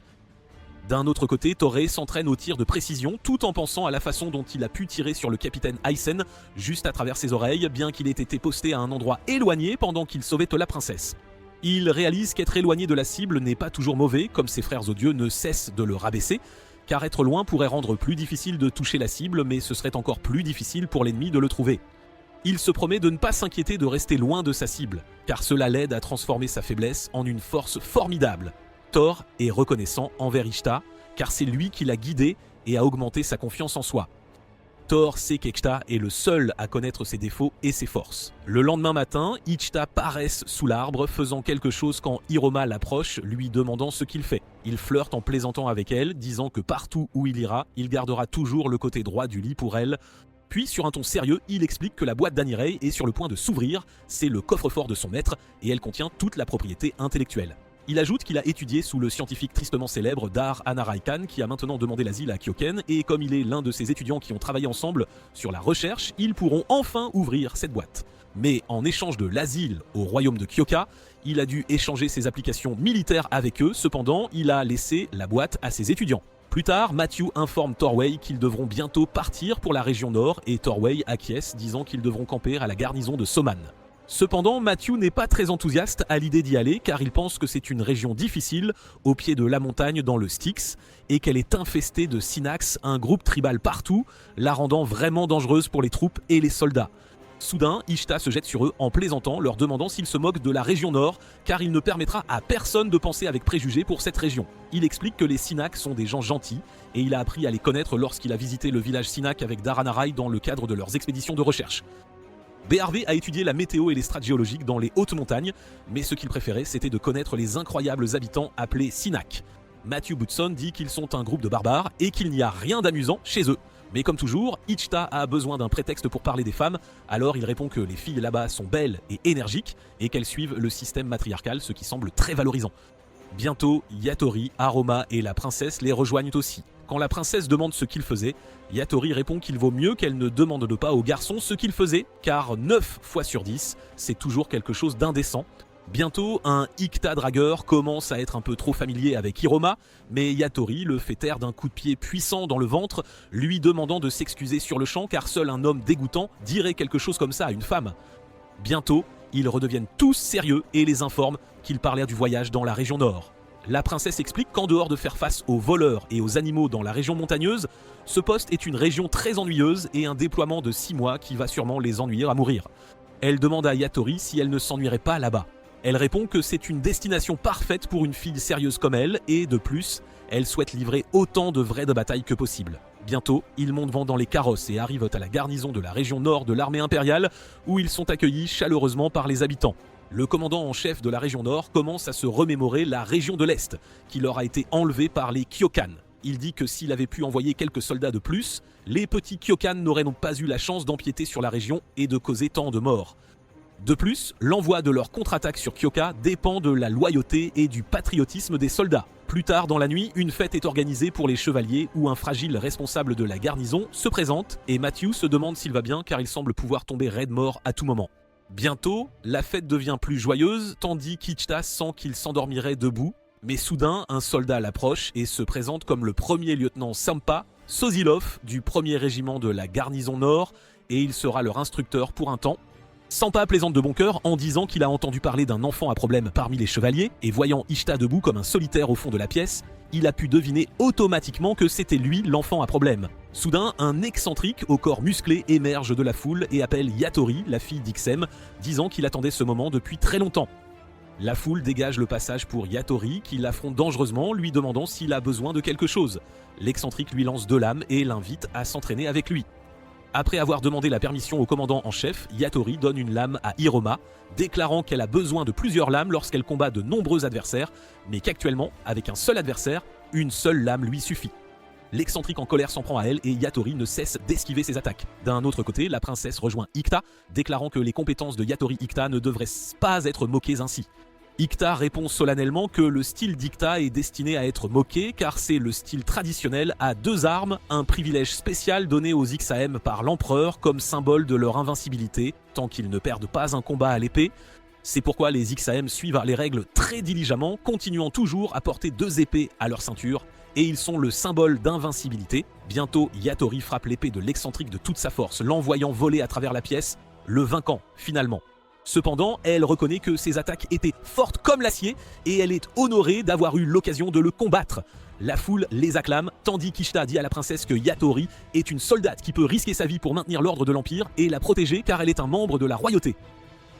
[SPEAKER 1] D'un autre côté, Torei s'entraîne au tir de précision tout en pensant à la façon dont il a pu tirer sur le capitaine Aysen juste à travers ses oreilles, bien qu'il ait été posté à un endroit éloigné pendant qu'il sauvait la princesse. Il réalise qu'être éloigné de la cible n'est pas toujours mauvais, comme ses frères odieux ne cessent de le rabaisser, car être loin pourrait rendre plus difficile de toucher la cible, mais ce serait encore plus difficile pour l'ennemi de le trouver. Il se promet de ne pas s'inquiéter de rester loin de sa cible, car cela l'aide à transformer sa faiblesse en une force formidable. Thor est reconnaissant envers Ishita, car c'est lui qui l'a guidé et a augmenté sa confiance en soi. Thor sait qu'Ishita est le seul à connaître ses défauts et ses forces. Le lendemain matin, Ishita paraisse sous l'arbre, faisant quelque chose quand Iroma l'approche, lui demandant ce qu'il fait. Il flirte en plaisantant avec elle, disant que partout où il ira, il gardera toujours le côté droit du lit pour elle. Puis, sur un ton sérieux, il explique que la boîte d'Anirei est sur le point de s'ouvrir, c'est le coffre-fort de son maître, et elle contient toute la propriété intellectuelle. Il ajoute qu'il a étudié sous le scientifique tristement célèbre Dar Anaraikan qui a maintenant demandé l'asile à Kyoken et comme il est l'un de ses étudiants qui ont travaillé ensemble sur la recherche, ils pourront enfin ouvrir cette boîte. Mais en échange de l'asile au royaume de Kyoka, il a dû échanger ses applications militaires avec eux, cependant il a laissé la boîte à ses étudiants. Plus tard, Matthew informe Torway qu'ils devront bientôt partir pour la région nord et Torway acquiesce disant qu'ils devront camper à la garnison de Soman. Cependant, Matthew n'est pas très enthousiaste à l'idée d'y aller car il pense que c'est une région difficile au pied de la montagne dans le Styx et qu'elle est infestée de Synax, un groupe tribal partout, la rendant vraiment dangereuse pour les troupes et les soldats. Soudain, Ishita se jette sur eux en plaisantant, leur demandant s'ils se moquent de la région nord car il ne permettra à personne de penser avec préjugés pour cette région. Il explique que les Synax sont des gens gentils et il a appris à les connaître lorsqu'il a visité le village Synak avec Daranarai dans le cadre de leurs expéditions de recherche. BRV a étudié la météo et les strates géologiques dans les hautes montagnes, mais ce qu'il préférait c'était de connaître les incroyables habitants appelés Synak. Matthew Bootson dit qu'ils sont un groupe de barbares et qu'il n'y a rien d'amusant chez eux. Mais comme toujours, Ishita a besoin d'un prétexte pour parler des femmes, alors il répond que les filles là-bas sont belles et énergiques et qu'elles suivent le système matriarcal, ce qui semble très valorisant. Bientôt, Yatori, Aroma et la princesse les rejoignent aussi. Quand la princesse demande ce qu'il faisait, Yatori répond qu'il vaut mieux qu'elle ne demande pas au garçon ce qu'il faisait, car 9 fois sur 10, c'est toujours quelque chose d'indécent. Bientôt, un Ikta dragueur commence à être un peu trop familier avec Hiroma, mais Yatori le fait taire d'un coup de pied puissant dans le ventre, lui demandant de s'excuser sur le champ car seul un homme dégoûtant dirait quelque chose comme ça à une femme. Bientôt, ils redeviennent tous sérieux et les informent qu'ils parlaient du voyage dans la région nord. La princesse explique qu'en dehors de faire face aux voleurs et aux animaux dans la région montagneuse, ce poste est une région très ennuyeuse et un déploiement de 6 mois qui va sûrement les ennuyer à mourir. Elle demande à Yatori si elle ne s'ennuierait pas là-bas. Elle répond que c'est une destination parfaite pour une fille sérieuse comme elle et de plus, elle souhaite livrer autant de vrais de bataille que possible. Bientôt, ils montent vent dans les carrosses et arrivent à la garnison de la région nord de l'armée impériale où ils sont accueillis chaleureusement par les habitants. Le commandant en chef de la région nord commence à se remémorer la région de l'Est qui leur a été enlevée par les Kyokan. Il dit que s'il avait pu envoyer quelques soldats de plus, les petits Kyokan n'auraient donc pas eu la chance d'empiéter sur la région et de causer tant de morts. De plus, l'envoi de leur contre-attaque sur Kyoka dépend de la loyauté et du patriotisme des soldats. Plus tard dans la nuit, une fête est organisée pour les chevaliers où un fragile responsable de la garnison se présente et Matthew se demande s'il va bien car il semble pouvoir tomber raide mort à tout moment. Bientôt, la fête devient plus joyeuse tandis qu'Ichita sent qu'il s'endormirait debout, mais soudain un soldat l'approche et se présente comme le premier lieutenant Sampa Sozilov du 1er régiment de la garnison nord et il sera leur instructeur pour un temps. Sampa plaisante de bon cœur en disant qu'il a entendu parler d'un enfant à problème parmi les chevaliers et voyant Ichita debout comme un solitaire au fond de la pièce, il a pu deviner automatiquement que c'était lui l'enfant à problème. Soudain, un excentrique au corps musclé émerge de la foule et appelle Yatori, la fille d'Ixem, disant qu'il attendait ce moment depuis très longtemps. La foule dégage le passage pour Yatori qui l'affronte dangereusement, lui demandant s'il a besoin de quelque chose. L'excentrique lui lance 2 lames et l'invite à s'entraîner avec lui. Après avoir demandé la permission au commandant en chef, Yatori donne une lame à Hiroma, déclarant qu'elle a besoin de plusieurs lames lorsqu'elle combat de nombreux adversaires, mais qu'actuellement, avec un seul adversaire, une seule lame lui suffit. L'excentrique en colère s'en prend à elle et Yatori ne cesse d'esquiver ses attaques. D'un autre côté, la princesse rejoint Ikta, déclarant que les compétences de Yatori Ikta ne devraient pas être moquées ainsi. Ikta répond solennellement que le style d'Ikta est destiné à être moqué car c'est le style traditionnel à 2 armes, un privilège spécial donné aux XAM par l'empereur comme symbole de leur invincibilité, tant qu'ils ne perdent pas un combat à l'épée. C'est pourquoi les XAM suivent les règles très diligemment, continuant toujours à porter 2 épées à leur ceinture, et ils sont le symbole d'invincibilité. Bientôt, Yatori frappe l'épée de l'excentrique de toute sa force, l'envoyant voler à travers la pièce, le vainquant finalement. Cependant, elle reconnaît que ses attaques étaient fortes comme l'acier et elle est honorée d'avoir eu l'occasion de le combattre. La foule les acclame, tandis qu'Ishita dit à la princesse que Yatori est une soldate qui peut risquer sa vie pour maintenir l'ordre de l'Empire et la protéger car elle est un membre de la royauté.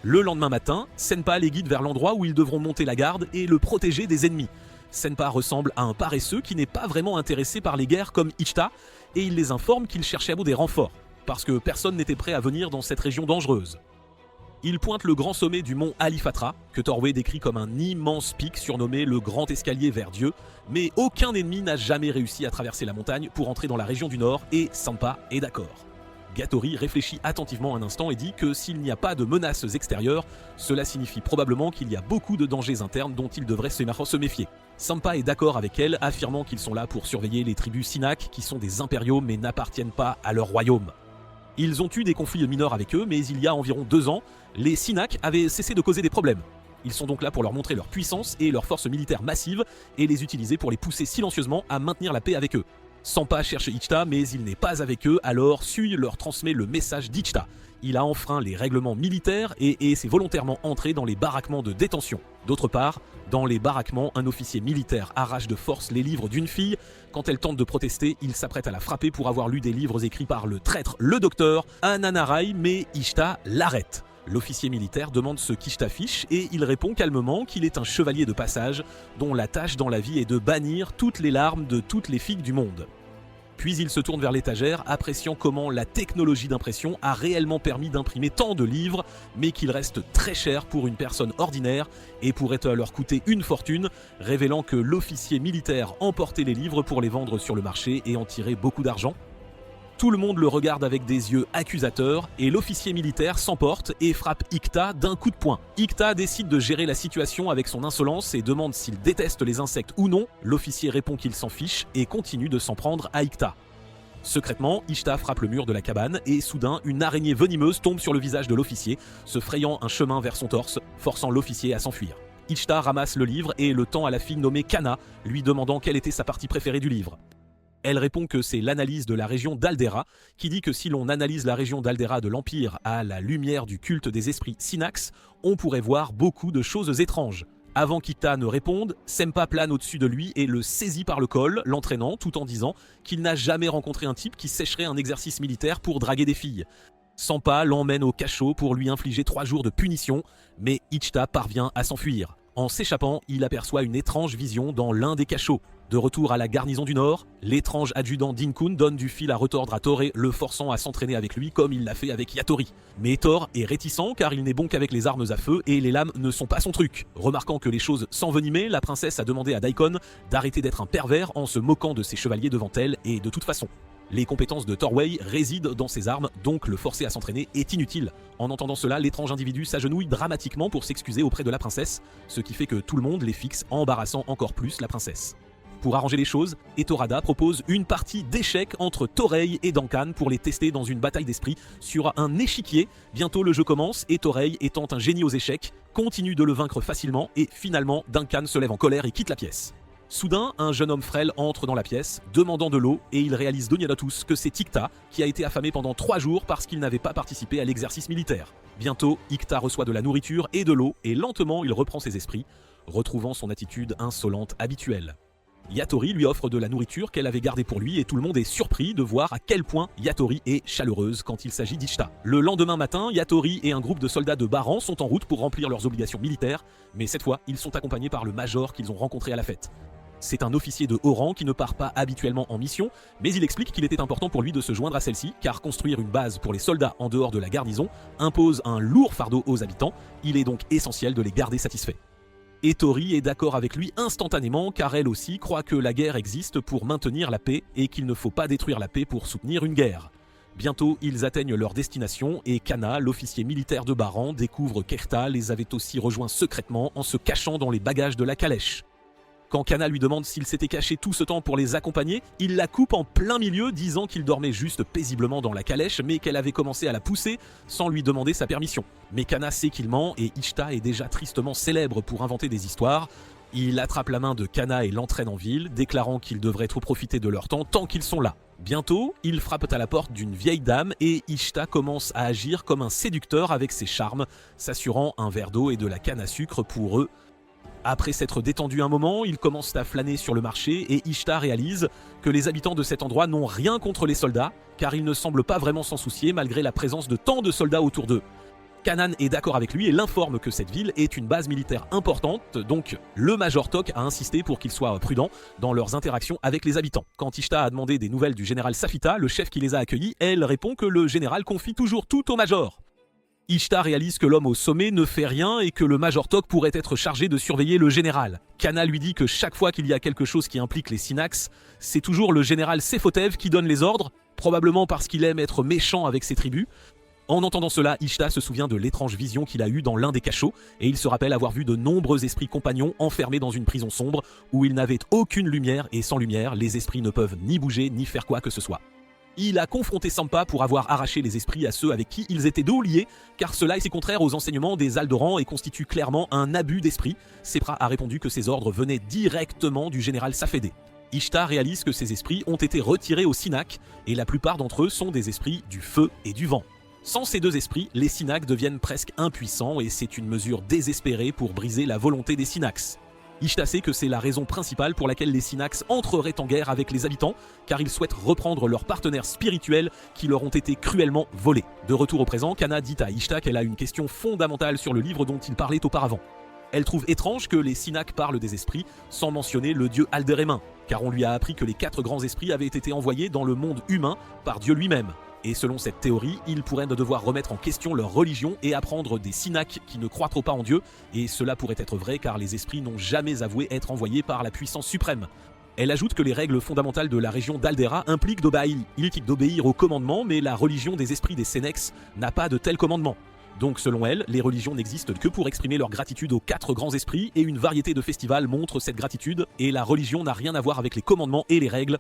[SPEAKER 1] Le lendemain matin, Senpa les guide vers l'endroit où ils devront monter la garde et le protéger des ennemis. Senpa ressemble à un paresseux qui n'est pas vraiment intéressé par les guerres comme Ichita et il les informe qu'il cherchait à bout des renforts, parce que personne n'était prêt à venir dans cette région dangereuse. Il pointe le grand sommet du mont Alifatra, que Torway décrit comme un immense pic surnommé le Grand Escalier vers Dieu, mais aucun ennemi n'a jamais réussi à traverser la montagne pour entrer dans la région du Nord et Sampa est d'accord. Yatori réfléchit attentivement un instant et dit que s'il n'y a pas de menaces extérieures, cela signifie probablement qu'il y a beaucoup de dangers internes dont il devrait se méfier. Sampa est d'accord avec elle, affirmant qu'ils sont là pour surveiller les tribus Sinak qui sont des impériaux mais n'appartiennent pas à leur royaume. Ils ont eu des conflits mineurs avec eux, mais il y a environ 2 ans, les Sinak avaient cessé de causer des problèmes. Ils sont donc là pour leur montrer leur puissance et leur force militaire massive et les utiliser pour les pousser silencieusement à maintenir la paix avec eux. Sampa cherche Ichita, mais il n'est pas avec eux, alors Sui leur transmet le message d'Ichita. Il a enfreint les règlements militaires et s'est volontairement entré dans les baraquements de détention. D'autre part, dans les baraquements, un officier militaire arrache de force les livres d'une fille. Quand elle tente de protester, il s'apprête à la frapper pour avoir lu des livres écrits par le traître le docteur Ananarai, mais Ichita l'arrête. L'officier militaire demande ce qu'Ichita fiche et il répond calmement qu'il est un chevalier de passage dont la tâche dans la vie est de bannir toutes les larmes de toutes les filles du monde. Puis il se tourne vers l'étagère, appréciant comment la technologie d'impression a réellement permis d'imprimer tant de livres, mais qu'il reste très cher pour une personne ordinaire et pourrait leur coûter une fortune, révélant que l'officier militaire emportait les livres pour les vendre sur le marché et en tirer beaucoup d'argent. Tout le monde le regarde avec des yeux accusateurs et l'officier militaire s'emporte et frappe Ikta d'un coup de poing. Ikta décide de gérer la situation avec son insolence et demande s'il déteste les insectes ou non. L'officier répond qu'il s'en fiche et continue de s'en prendre à Ikta. Secrètement, Ishtar frappe le mur de la cabane et soudain, une araignée venimeuse tombe sur le visage de l'officier, se frayant un chemin vers son torse, forçant l'officier à s'enfuir. Ishtar ramasse le livre et le tend à la fille nommée Kana, lui demandant quelle était sa partie préférée du livre. Elle répond que c'est l'analyse de la région d'Aldera, qui dit que si l'on analyse la région d'Aldera de l'Empire à la lumière du culte des esprits Synax, on pourrait voir beaucoup de choses étranges. Avant qu'Ikta ne réponde, Sempa plane au-dessus de lui et le saisit par le col, l'entraînant tout en disant qu'il n'a jamais rencontré un type qui sécherait un exercice militaire pour draguer des filles. Sempa l'emmène au cachot pour lui infliger 3 jours de punition, mais Ichta parvient à s'enfuir. En s'échappant, il aperçoit une étrange vision dans l'un des cachots. De retour à la garnison du Nord, l'étrange adjudant Dinkun donne du fil à retordre à Thor, le forçant à s'entraîner avec lui comme il l'a fait avec Yatori. Mais Thor est réticent car il n'est bon qu'avec les armes à feu et les lames ne sont pas son truc. Remarquant que les choses s'envenimaient, la princesse a demandé à Daikon d'arrêter d'être un pervers en se moquant de ses chevaliers devant elle et de toute façon. Les compétences de Thorway résident dans ses armes, donc le forcer à s'entraîner est inutile. En entendant cela, l'étrange individu s'agenouille dramatiquement pour s'excuser auprès de la princesse, ce qui fait que tout le monde les fixe, embarrassant encore plus la princesse. Pour arranger les choses, Etorada propose une partie d'échecs entre Torei et Duncan pour les tester dans une bataille d'esprit sur un échiquier. Bientôt le jeu commence et Torei, étant un génie aux échecs, continue de le vaincre facilement et finalement Duncan se lève en colère et quitte la pièce. Soudain, un jeune homme frêle entre dans la pièce, demandant de l'eau, et il réalise tous que c'est Ikta qui a été affamé pendant 3 jours parce qu'il n'avait pas participé à l'exercice militaire. Bientôt, Ikta reçoit de la nourriture et de l'eau, et lentement il reprend ses esprits, retrouvant son attitude insolente habituelle. Yatori lui offre de la nourriture qu'elle avait gardée pour lui et tout le monde est surpris de voir à quel point Yatori est chaleureuse quand il s'agit d'Ishta. Le lendemain matin, Yatori et un groupe de soldats de Baran sont en route pour remplir leurs obligations militaires, mais cette fois, ils sont accompagnés par le major qu'ils ont rencontré à la fête. C'est un officier de haut rang qui ne part pas habituellement en mission, mais il explique qu'il était important pour lui de se joindre à celle-ci, car construire une base pour les soldats en dehors de la garnison impose un lourd fardeau aux habitants, il est donc essentiel de les garder satisfaits. Etori est d'accord avec lui instantanément car elle aussi croit que la guerre existe pour maintenir la paix et qu'il ne faut pas détruire la paix pour soutenir une guerre. Bientôt, ils atteignent leur destination et Kana, l'officier militaire de Baran, découvre qu'Erta les avait aussi rejoints secrètement en se cachant dans les bagages de la calèche. Quand Kana lui demande s'il s'était caché tout ce temps pour les accompagner, il la coupe en plein milieu disant qu'il dormait juste paisiblement dans la calèche mais qu'elle avait commencé à la pousser sans lui demander sa permission. Mais Kana sait qu'il ment et Ishta est déjà tristement célèbre pour inventer des histoires. Il attrape la main de Kana et l'entraîne en ville, déclarant qu'ils devraient trop profiter de leur temps tant qu'ils sont là. Bientôt, ils frappent à la porte d'une vieille dame et Ishta commence à agir comme un séducteur avec ses charmes, s'assurant un verre d'eau et de la canne à sucre pour eux. Après s'être détendu un moment, ils commencent à flâner sur le marché et Ishtar réalise que les habitants de cet endroit n'ont rien contre les soldats, car ils ne semblent pas vraiment s'en soucier malgré la présence de tant de soldats autour d'eux. Kanan est d'accord avec lui et l'informe que cette ville est une base militaire importante, donc le Major Tok a insisté pour qu'ils soient prudents dans leurs interactions avec les habitants. Quand Ishtar a demandé des nouvelles du général Safita, le chef qui les a accueillis, elle répond que le général confie toujours tout au Major. Ishtar réalise que l'homme au sommet ne fait rien et que le Major Tok pourrait être chargé de surveiller le général. Kana lui dit que chaque fois qu'il y a quelque chose qui implique les Synax, c'est toujours le général Sephotev qui donne les ordres, probablement parce qu'il aime être méchant avec ses tribus. En entendant cela, Ishtar se souvient de l'étrange vision qu'il a eue dans l'un des cachots et il se rappelle avoir vu de nombreux esprits compagnons enfermés dans une prison sombre où il n'avait aucune lumière et sans lumière, les esprits ne peuvent ni bouger ni faire quoi que ce soit. Il a confronté Sampa pour avoir arraché les esprits à ceux avec qui ils étaient dos liés, car cela est contraire aux enseignements des Aldoran et constitue clairement un abus d'esprit. Sepra a répondu que ces ordres venaient directement du général Safédé. Ishtar réalise que ces esprits ont été retirés au Synax, et la plupart d'entre eux sont des esprits du feu et du vent. Sans ces deux esprits, les Synax deviennent presque impuissants et c'est une mesure désespérée pour briser la volonté des Synax. Ishtar sait que c'est la raison principale pour laquelle les Synax entreraient en guerre avec les habitants, car ils souhaitent reprendre leurs partenaires spirituels qui leur ont été cruellement volés. De retour au présent, Kana dit à Ishtar qu'elle a une question fondamentale sur le livre dont il parlait auparavant. Elle trouve étrange que les Synax parlent des esprits sans mentionner le dieu Aldérémin, car on lui a appris que les 4 grands esprits avaient été envoyés dans le monde humain par Dieu lui-même. Et selon cette théorie, ils pourraient devoir remettre en question leur religion et apprendre des Synax qui ne croient trop pas en Dieu, et cela pourrait être vrai car les esprits n'ont jamais avoué être envoyés par la puissance suprême. Elle ajoute que les règles fondamentales de la région d'Aldera impliquent d'obéir au commandement, mais la religion des esprits des Senex n'a pas de tel commandement. Donc selon elle, les religions n'existent que pour exprimer leur gratitude aux 4 grands esprits, et une variété de festivals montre cette gratitude, et la religion n'a rien à voir avec les commandements et les règles.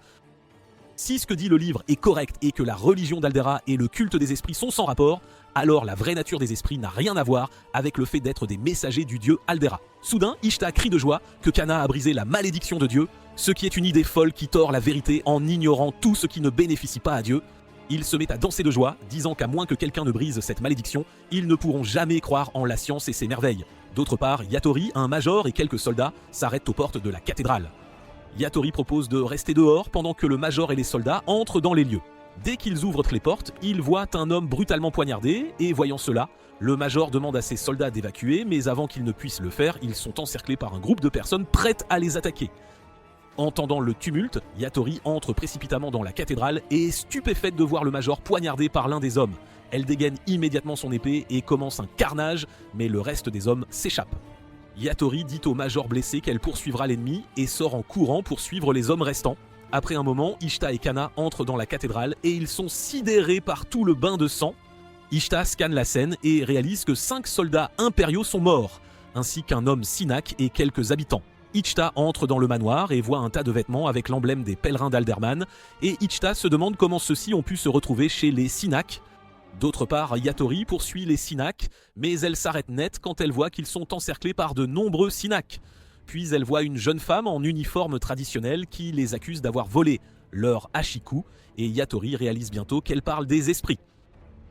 [SPEAKER 1] Si ce que dit le livre est correct et que la religion d'Aldera et le culte des esprits sont sans rapport, alors la vraie nature des esprits n'a rien à voir avec le fait d'être des messagers du dieu Aldera. Soudain, Ishta crie de joie que Kana a brisé la malédiction de Dieu, ce qui est une idée folle qui tord la vérité en ignorant tout ce qui ne bénéficie pas à Dieu. Il se met à danser de joie, disant qu'à moins que quelqu'un ne brise cette malédiction, ils ne pourront jamais croire en la science et ses merveilles. D'autre part, Yatori, un major et quelques soldats s'arrêtent aux portes de la cathédrale. Yatori propose de rester dehors pendant que le major et les soldats entrent dans les lieux. Dès qu'ils ouvrent les portes, ils voient un homme brutalement poignardé et voyant cela, le major demande à ses soldats d'évacuer, mais avant qu'ils ne puissent le faire, ils sont encerclés par un groupe de personnes prêtes à les attaquer. Entendant le tumulte, Yatori entre précipitamment dans la cathédrale et est stupéfaite de voir le major poignardé par l'un des hommes. Elle dégaine immédiatement son épée et commence un carnage, mais le reste des hommes s'échappe. Yatori dit au major blessé qu'elle poursuivra l'ennemi et sort en courant pour suivre les hommes restants. Après un moment, Ishta et Kana entrent dans la cathédrale et ils sont sidérés par tout le bain de sang. Ishta scanne la scène et réalise que 5 soldats impériaux sont morts, ainsi qu'un homme Sinak et quelques habitants. Ishta entre dans le manoir et voit un tas de vêtements avec l'emblème des pèlerins d'Alderman, et Ishta se demande comment ceux-ci ont pu se retrouver chez les Sinak. D'autre part, Yatori poursuit les Sinak, mais elle s'arrête net quand elle voit qu'ils sont encerclés par de nombreux Sinak. Puis elle voit une jeune femme en uniforme traditionnel qui les accuse d'avoir volé leur Hashiku, et Yatori réalise bientôt qu'elle parle des esprits.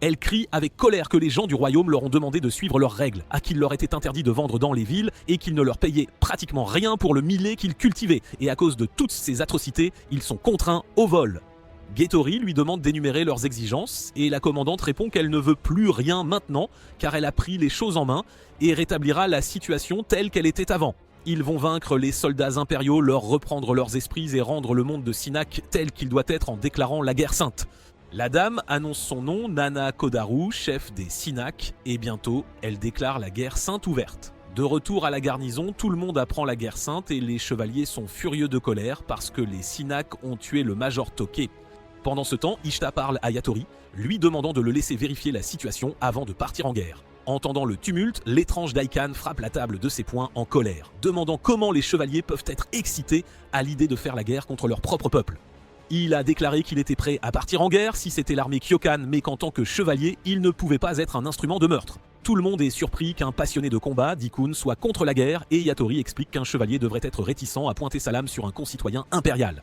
[SPEAKER 1] Elle crie avec colère que les gens du royaume leur ont demandé de suivre leurs règles, à qu'il leur était interdit de vendre dans les villes et qu'ils ne leur payaient pratiquement rien pour le millet qu'ils cultivaient, et à cause de toutes ces atrocités, ils sont contraints au vol. Getori lui demande d'énumérer leurs exigences et la commandante répond qu'elle ne veut plus rien maintenant car elle a pris les choses en main et rétablira la situation telle qu'elle était avant. Ils vont vaincre les soldats impériaux, leur reprendre leurs esprits et rendre le monde de Sinak tel qu'il doit être en déclarant la guerre sainte. La dame annonce son nom, Nana Kodaru, chef des Sinak, et bientôt elle déclare la guerre sainte ouverte. De retour à la garnison, tout le monde apprend la guerre sainte et les chevaliers sont furieux de colère parce que les Sinak ont tué le major Toke. Pendant ce temps, Ishta parle à Yatori, lui demandant de le laisser vérifier la situation avant de partir en guerre. Entendant le tumulte, l'étrange Daikan frappe la table de ses poings en colère, demandant comment les chevaliers peuvent être excités à l'idée de faire la guerre contre leur propre peuple. Il a déclaré qu'il était prêt à partir en guerre si c'était l'armée Kyokan, mais qu'en tant que chevalier, il ne pouvait pas être un instrument de meurtre. Tout le monde est surpris qu'un passionné de combat, Dikun, soit contre la guerre, et Yatori explique qu'un chevalier devrait être réticent à pointer sa lame sur un concitoyen impérial.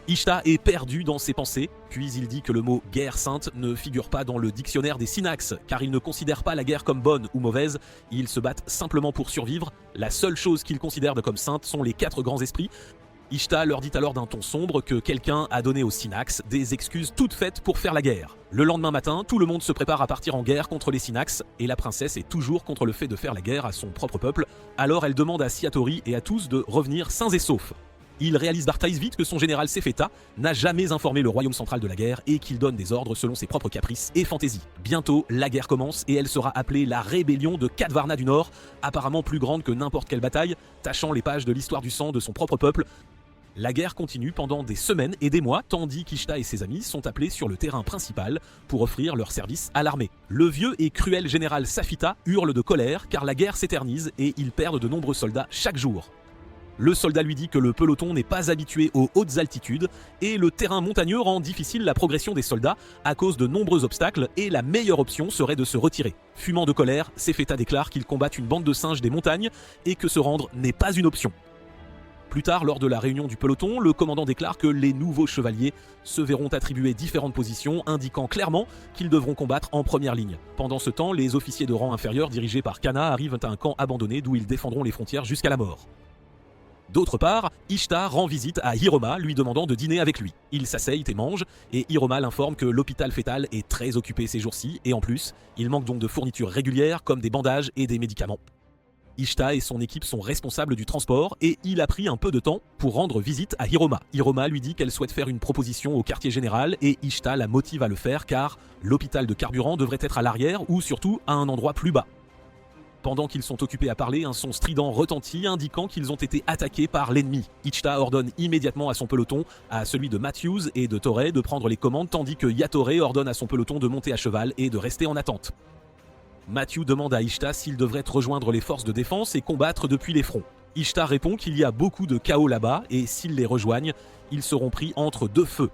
[SPEAKER 1] Ishta est perdu dans ses pensées, puis il dit que le mot « guerre sainte » ne figure pas dans le dictionnaire des Synax, car ils ne considèrent pas la guerre comme bonne ou mauvaise, ils se battent simplement pour survivre. La seule chose qu'ils considèrent comme sainte sont les 4 grands esprits. Ishta leur dit alors d'un ton sombre que quelqu'un a donné aux Synax des excuses toutes faites pour faire la guerre. Le lendemain matin, tout le monde se prépare à partir en guerre contre les Synax, et la princesse est toujours contre le fait de faire la guerre à son propre peuple, alors elle demande à Yatori et à tous de revenir sains et saufs. Il réalise Barthaïs vite que son général Sefeta n'a jamais informé le royaume central de la guerre et qu'il donne des ordres selon ses propres caprices et fantaisies. Bientôt, la guerre commence et elle sera appelée la rébellion de Katvarna du Nord, apparemment plus grande que n'importe quelle bataille, tachant les pages de l'histoire du sang de son propre peuple. La guerre continue pendant des semaines et des mois, tandis qu'Ishta et ses amis sont appelés sur le terrain principal pour offrir leur service à l'armée. Le vieux et cruel général Safita hurle de colère car la guerre s'éternise et ils perdent de nombreux soldats chaque jour. Le soldat lui dit que le peloton n'est pas habitué aux hautes altitudes et le terrain montagneux rend difficile la progression des soldats à cause de nombreux obstacles et la meilleure option serait de se retirer. Fumant de colère, Sefeta déclare qu'il combatte une bande de singes des montagnes et que se rendre n'est pas une option. Plus tard, lors de la réunion du peloton, le commandant déclare que les nouveaux chevaliers se verront attribuer différentes positions, indiquant clairement qu'ils devront combattre en première ligne. Pendant ce temps, les officiers de rang inférieur dirigés par Kana arrivent à un camp abandonné d'où ils défendront les frontières jusqu'à la mort. D'autre part, Ishta rend visite à Hiroma, lui demandant de dîner avec lui. Ils s'asseyent et mangent, et Hiroma l'informe que l'hôpital fœtal est très occupé ces jours-ci, et en plus, il manque donc de fournitures régulières comme des bandages et des médicaments. Ishta et son équipe sont responsables du transport, et il a pris un peu de temps pour rendre visite à Hiroma. Hiroma lui dit qu'elle souhaite faire une proposition au quartier général, et Ishta la motive à le faire car l'hôpital de carburant devrait être à l'arrière ou surtout à un endroit plus bas. Pendant qu'ils sont occupés à parler, un son strident retentit indiquant qu'ils ont été attaqués par l'ennemi. Ishta ordonne immédiatement à son peloton, à celui de Matthews et de Torre, de prendre les commandes tandis que Yatori ordonne à son peloton de monter à cheval et de rester en attente. Matthew demande à Ishta s'il devrait rejoindre les forces de défense et combattre depuis les fronts. Ishta répond qu'il y a beaucoup de chaos là-bas et s'ils les rejoignent, ils seront pris entre deux feux.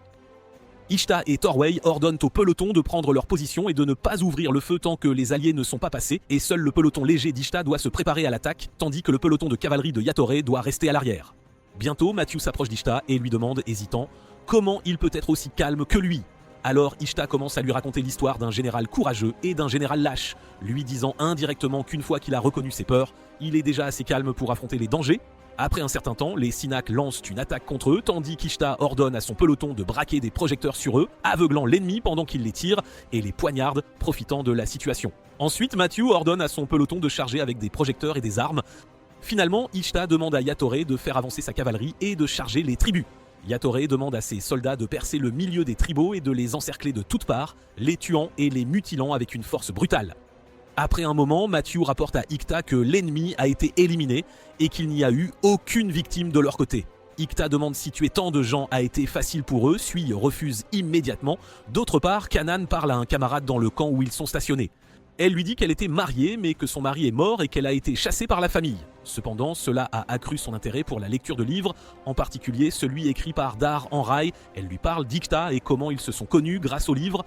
[SPEAKER 1] Ishta et Torway ordonnent au peloton de prendre leur position et de ne pas ouvrir le feu tant que les alliés ne sont pas passés, et seul le peloton léger d'Ishta doit se préparer à l'attaque, tandis que le peloton de cavalerie de Yatoré doit rester à l'arrière. Bientôt, Matthew s'approche d'Ishta et lui demande, hésitant, comment il peut être aussi calme que lui. Alors Ishta commence à lui raconter l'histoire d'un général courageux et d'un général lâche, lui disant indirectement qu'une fois qu'il a reconnu ses peurs, il est déjà assez calme pour affronter les dangers. Après un certain temps, les Synaques lancent une attaque contre eux, tandis qu'Ishta ordonne à son peloton de braquer des projecteurs sur eux, aveuglant l'ennemi pendant qu'il les tire et les poignarde, profitant de la situation. Ensuite, Matthew ordonne à son peloton de charger avec des projecteurs et des armes. Finalement, Ishta demande à Yatoré de faire avancer sa cavalerie et de charger les tribus. Yatoré demande à ses soldats de percer le milieu des tributs et de les encercler de toutes parts, les tuant et les mutilant avec une force brutale. Après un moment, Matthew rapporte à Icta que l'ennemi a été éliminé et qu'il n'y a eu aucune victime de leur côté. Icta demande si tuer tant de gens a été facile pour eux, Sui refuse immédiatement. D'autre part, Kanan parle à un camarade dans le camp où ils sont stationnés. Elle lui dit qu'elle était mariée mais que son mari est mort et qu'elle a été chassée par la famille. Cependant, cela a accru son intérêt pour la lecture de livres, en particulier celui écrit par Dar Enrai. Elle lui parle d'Icta et comment ils se sont connus grâce aux livres.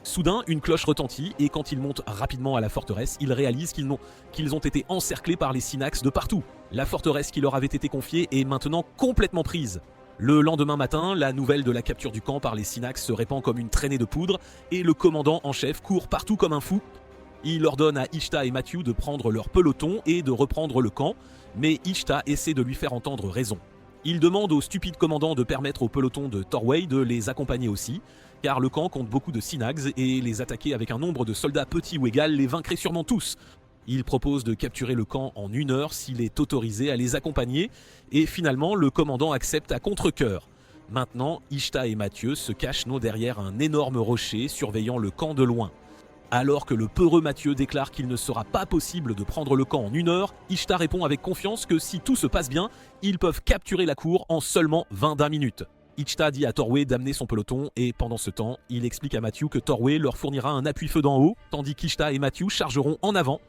[SPEAKER 1] Soudain, une cloche retentit et quand ils montent rapidement à la forteresse, ils réalisent qu'ils ont été encerclés par les Synaques de partout. La forteresse qui leur avait été confiée est maintenant complètement prise. Le lendemain matin, la nouvelle de la capture du camp par les Synaques se répand comme une traînée de poudre et le commandant en chef court partout comme un fou. Il ordonne à Ishta et Matthew de prendre leur peloton et de reprendre le camp, mais Ishta essaie de lui faire entendre raison. Il demande au stupide commandant de permettre au peloton de Torway de les accompagner aussi, car le camp compte beaucoup de Synags et les attaquer avec un nombre de soldats petit ou égal les vaincrait sûrement tous. Il propose de capturer le camp en 1 heure s'il est autorisé à les accompagner, et finalement le commandant accepte à contre-cœur. Maintenant, Ishta et Matthew se cachent derrière un énorme rocher surveillant le camp de loin. Alors que le peureux Matthew déclare qu'il ne sera pas possible de prendre le camp en 1 heure, Ishta répond avec confiance que si tout se passe bien, ils peuvent capturer la cour en seulement 20 minutes. Ishta dit à Torway d'amener son peloton et pendant ce temps, il explique à Matthew que Torway leur fournira un appui-feu d'en haut, tandis qu'Ishta et Matthew chargeront en avant.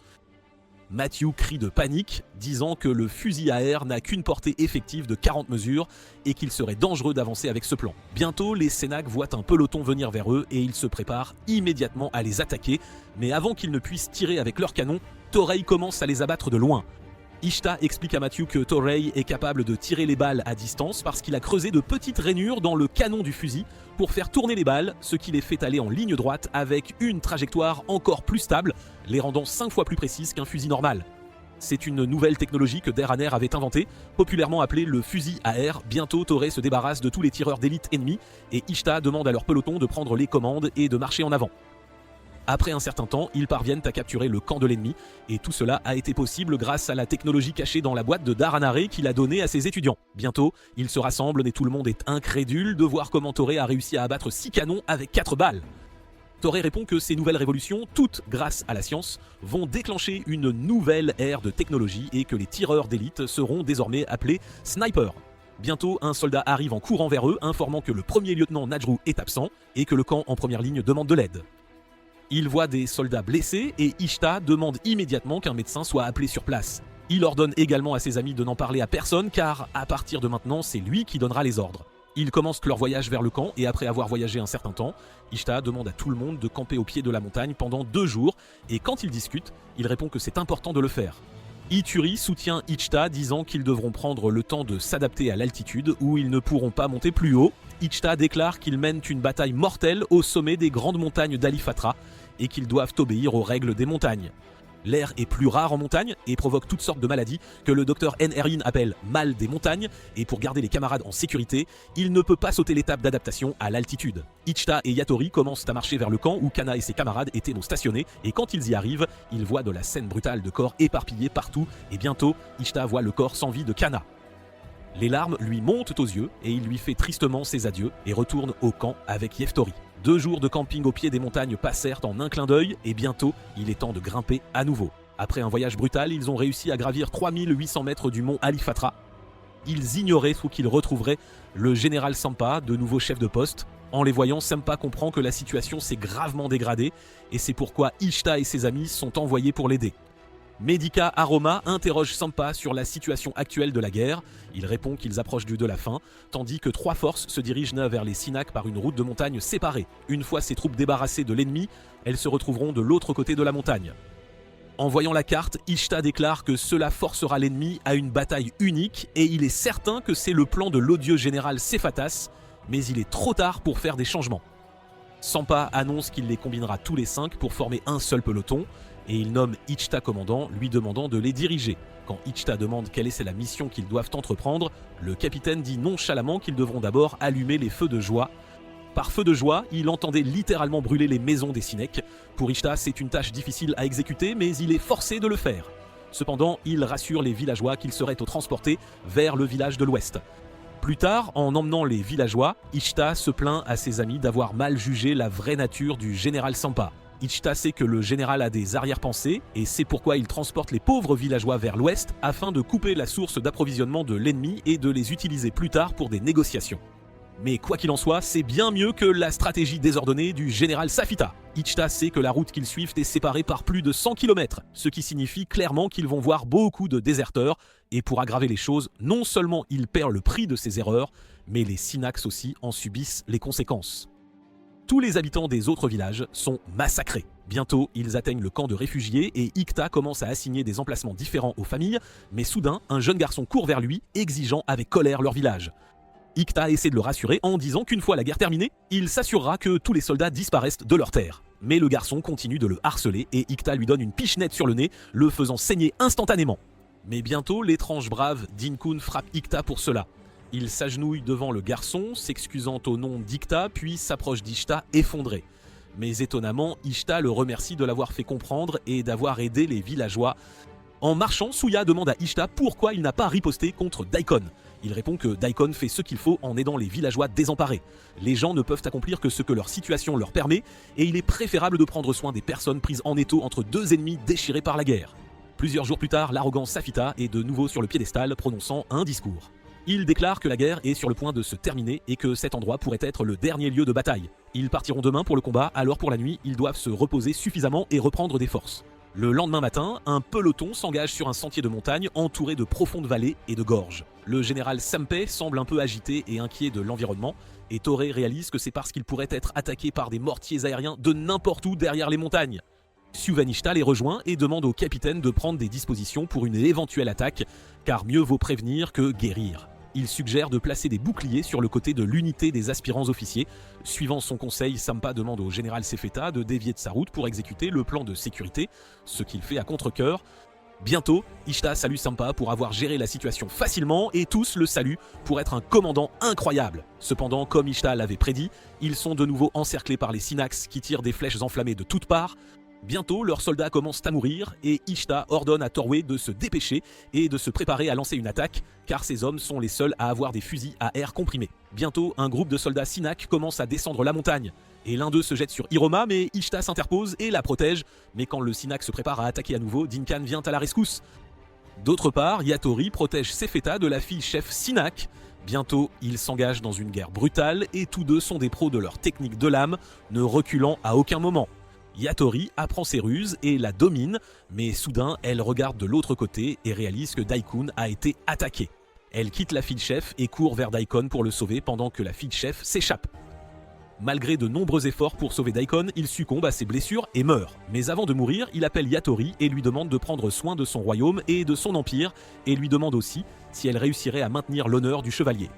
[SPEAKER 1] Matthew crie de panique, disant que le fusil à air n'a qu'une portée effective de 40 mesures et qu'il serait dangereux d'avancer avec ce plan. Bientôt, les Synaques voient un peloton venir vers eux et ils se préparent immédiatement à les attaquer, mais avant qu'ils ne puissent tirer avec leurs canons, Torway commence à les abattre de loin. Ishta explique à Matthew que Torway est capable de tirer les balles à distance parce qu'il a creusé de petites rainures dans le canon du fusil pour faire tourner les balles, ce qui les fait aller en ligne droite avec une trajectoire encore plus stable, les rendant 5 fois plus précises qu'un fusil normal. C'est une nouvelle technologie que Deraner avait inventée, populairement appelée le fusil à air. Bientôt, Torway se débarrasse de tous les tireurs d'élite ennemis et Ishta demande à leur peloton de prendre les commandes et de marcher en avant. Après un certain temps, ils parviennent à capturer le camp de l'ennemi, et tout cela a été possible grâce à la technologie cachée dans la boîte de Daranare qu'il a donnée à ses étudiants. Bientôt, ils se rassemblent et tout le monde est incrédule de voir comment Torway a réussi à abattre 6 canons avec 4 balles. Torway répond que ces nouvelles révolutions, toutes grâce à la science, vont déclencher une nouvelle ère de technologie et que les tireurs d'élite seront désormais appelés snipers. Bientôt, un soldat arrive en courant vers eux, informant que le premier lieutenant Najru est absent et que le camp en première ligne demande de l'aide. Il voit des soldats blessés et Ishta demande immédiatement qu'un médecin soit appelé sur place. Il ordonne également à ses amis de n'en parler à personne car à partir de maintenant, c'est lui qui donnera les ordres. Ils commencent leur voyage vers le camp et après avoir voyagé un certain temps, Ishta demande à tout le monde de camper au pied de la montagne pendant 2 jours et quand ils discutent, il répond que c'est important de le faire. Ituri soutient Ishta disant qu'ils devront prendre le temps de s'adapter à l'altitude où ils ne pourront pas monter plus haut. Ishta déclare qu'ils mènent une bataille mortelle au sommet des grandes montagnes d'Alifatra et qu'ils doivent obéir aux règles des montagnes. L'air est plus rare en montagne et provoque toutes sortes de maladies que le docteur N.Erin appelle mal des montagnes et pour garder les camarades en sécurité, il ne peut pas sauter l'étape d'adaptation à l'altitude. Ishta et Yatori commencent à marcher vers le camp où Kana et ses camarades étaient stationnés et quand ils y arrivent, ils voient de la scène brutale de corps éparpillés partout et bientôt, Ishta voit le corps sans vie de Kana. Les larmes lui montent aux yeux et il lui fait tristement ses adieux et retourne au camp avec Yeftori. 2 jours de camping au pied des montagnes passèrent en un clin d'œil et bientôt, il est temps de grimper à nouveau. Après un voyage brutal, ils ont réussi à gravir 3800 mètres du mont Alifatra. Ils ignoraient où qu'ils retrouveraient le général Sampa, de nouveau chef de poste. En les voyant, Sampa comprend que la situation s'est gravement dégradée et c'est pourquoi Ishta et ses amis sont envoyés pour l'aider. Medica Aroma interroge Sampa sur la situation actuelle de la guerre. Il répond qu'ils approchent de la fin, tandis que 3 forces se dirigent vers les Synaques par une route de montagne séparée. Une fois ces troupes débarrassées de l'ennemi, elles se retrouveront de l'autre côté de la montagne. En voyant la carte, Ishta déclare que cela forcera l'ennemi à une bataille unique et il est certain que c'est le plan de l'odieux général Sephatas, mais il est trop tard pour faire des changements. Sampa annonce qu'il les combinera tous les 5 pour former un seul peloton et il nomme Ichta commandant, lui demandant de les diriger. Quand Ichta demande quelle est la mission qu'ils doivent entreprendre, le capitaine dit nonchalamment qu'ils devront d'abord allumer les feux de joie. Par feu de joie, il entendait littéralement brûler les maisons des Synaques. Pour Ichta, c'est une tâche difficile à exécuter, mais il est forcé de le faire. Cependant, il rassure les villageois qu'ils seraient transportés vers le village de l'ouest. Plus tard, en emmenant les villageois, Ichta se plaint à ses amis d'avoir mal jugé la vraie nature du général Sampa. Ichta sait que le général a des arrière-pensées et c'est pourquoi il transporte les pauvres villageois vers l'ouest afin de couper la source d'approvisionnement de l'ennemi et de les utiliser plus tard pour des négociations. Mais quoi qu'il en soit, c'est bien mieux que la stratégie désordonnée du général Safita. Ichta sait que la route qu'ils suivent est séparée par plus de 100 km, ce qui signifie clairement qu'ils vont voir beaucoup de déserteurs, et pour aggraver les choses, non seulement il perd le prix de ses erreurs, mais les Synaques aussi en subissent les conséquences. Tous les habitants des autres villages sont massacrés. Bientôt, ils atteignent le camp de réfugiés et Ichta commence à assigner des emplacements différents aux familles, mais soudain, un jeune garçon court vers lui, exigeant avec colère leur village. Ichta essaie de le rassurer en disant qu'une fois la guerre terminée, il s'assurera que tous les soldats disparaissent de leur terre. Mais le garçon continue de le harceler et Ichta lui donne une pichenette sur le nez, le faisant saigner instantanément. Mais bientôt, l'étrange brave Dinkun frappe Ichta pour cela. Il s'agenouille devant le garçon, s'excusant au nom d'Ichta, puis s'approche d'Ichta effondré. Mais étonnamment, Ichta le remercie de l'avoir fait comprendre et d'avoir aidé les villageois. En marchant, Suya demande à Ichta pourquoi il n'a pas riposté contre Daikon. Il répond que Daikon fait ce qu'il faut en aidant les villageois désemparés. Les gens ne peuvent accomplir que ce que leur situation leur permet, et il est préférable de prendre soin des personnes prises en étau entre 2 ennemis déchirés par la guerre. Plusieurs jours plus tard, l'arrogant Safita est de nouveau sur le piédestal, prononçant un discours. Il déclare que la guerre est sur le point de se terminer et que cet endroit pourrait être le dernier lieu de bataille. Ils partiront demain pour le combat, alors pour la nuit, ils doivent se reposer suffisamment et reprendre des forces. Le lendemain matin, un peloton s'engage sur un sentier de montagne entouré de profondes vallées et de gorges. Le général Sampei semble un peu agité et inquiet de l'environnement, et Toré réalise que c'est parce qu'il pourrait être attaqué par des mortiers aériens de n'importe où derrière les montagnes. Suvanishta les rejoint et demande au capitaine de prendre des dispositions pour une éventuelle attaque, car mieux vaut prévenir que guérir. Il suggère de placer des boucliers sur le côté de l'unité des aspirants officiers. Suivant son conseil, Sampa demande au général Sefeta de dévier de sa route pour exécuter le plan de sécurité, ce qu'il fait à contre-cœur. Bientôt, Ichta salue Sampa pour avoir géré la situation facilement et tous le saluent pour être un commandant incroyable. Cependant, comme Ichta l'avait prédit, ils sont de nouveau encerclés par les Synaques qui tirent des flèches enflammées de toutes parts. Bientôt, leurs soldats commencent à mourir et Ichta ordonne à Torwe de se dépêcher et de se préparer à lancer une attaque, car ces hommes sont les seuls à avoir des fusils à air comprimé. Bientôt, un groupe de soldats Synaques commence à descendre la montagne, et l'un d'eux se jette sur Iroma, mais Ichta s'interpose et la protège. Mais quand le Synaque se prépare à attaquer à nouveau, Dinkan vient à la rescousse. D'autre part, Yatori protège Sefeta de la fille chef Synaque. Bientôt, ils s'engagent dans une guerre brutale et tous deux sont des pros de leur technique de lame, ne reculant à aucun moment. Yatori apprend ses ruses et la domine, mais soudain, elle regarde de l'autre côté et réalise que Daikun a été attaqué. Elle quitte la fille chef et court vers Daikon pour le sauver pendant que la fille chef s'échappe. Malgré de nombreux efforts pour sauver Daikon, il succombe à ses blessures et meurt. Mais avant de mourir, il appelle Yatori et lui demande de prendre soin de son royaume et de son empire, et lui demande aussi si elle réussirait à maintenir l'honneur du chevalier.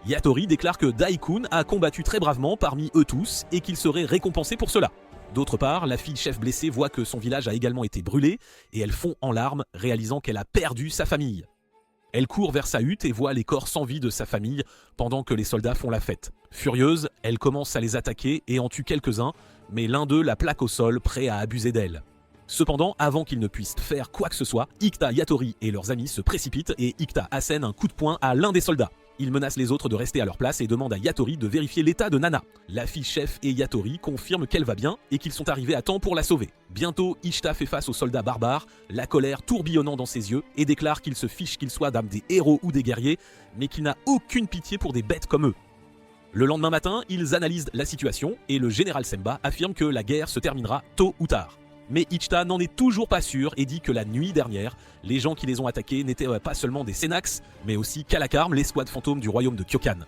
[SPEAKER 1] Yatori déclare que Daikun a combattu très bravement parmi eux tous et qu'il serait récompensé pour cela. D'autre part, la fille chef blessée voit que son village a également été brûlé et elle fond en larmes, réalisant qu'elle a perdu sa famille. Elle court vers sa hutte et voit les corps sans vie de sa famille pendant que les soldats font la fête. Furieuse, elle commence à les attaquer et en tue quelques-uns, mais l'un d'eux la plaque au sol, prêt à abuser d'elle. Cependant, avant qu'ils ne puissent faire quoi que ce soit, Ichta, Yatori et leurs amis se précipitent et Ichta assène un coup de poing à l'un des soldats. Il menace les autres de rester à leur place et demande à Yatori de vérifier l'état de Nana. La fille chef et Yatori confirment qu'elle va bien et qu'ils sont arrivés à temps pour la sauver. Bientôt, Ichta fait face aux soldats barbares, la colère tourbillonnant dans ses yeux, et déclare qu'il se fiche qu'ils soient des héros ou des guerriers, mais qu'il n'a aucune pitié pour des bêtes comme eux. Le lendemain matin, ils analysent la situation et le général Semba affirme que la guerre se terminera tôt ou tard. Mais Ichta n'en est toujours pas sûr et dit que la nuit dernière, les gens qui les ont attaqués n'étaient pas seulement des Senax, mais aussi Kalakarm, l'escouade fantôme du royaume de Kyokan.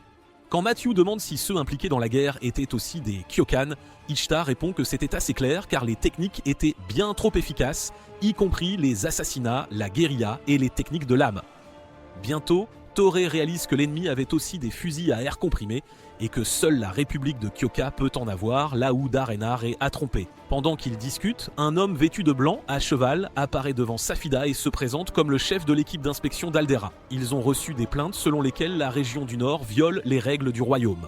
[SPEAKER 1] Quand Matthew demande si ceux impliqués dans la guerre étaient aussi des Kyokan, Ichta répond que c'était assez clair car les techniques étaient bien trop efficaces, y compris les assassinats, la guérilla et les techniques de l'âme. Bientôt, Toré réalise que l'ennemi avait aussi des fusils à air comprimé et que seule la République de Kyoka peut en avoir, là où Darenar est attrompé. Pendant qu'ils discutent, un homme vêtu de blanc, à cheval, apparaît devant Safida et se présente comme le chef de l'équipe d'inspection d'Aldera. Ils ont reçu des plaintes selon lesquelles la région du Nord viole les règles du royaume.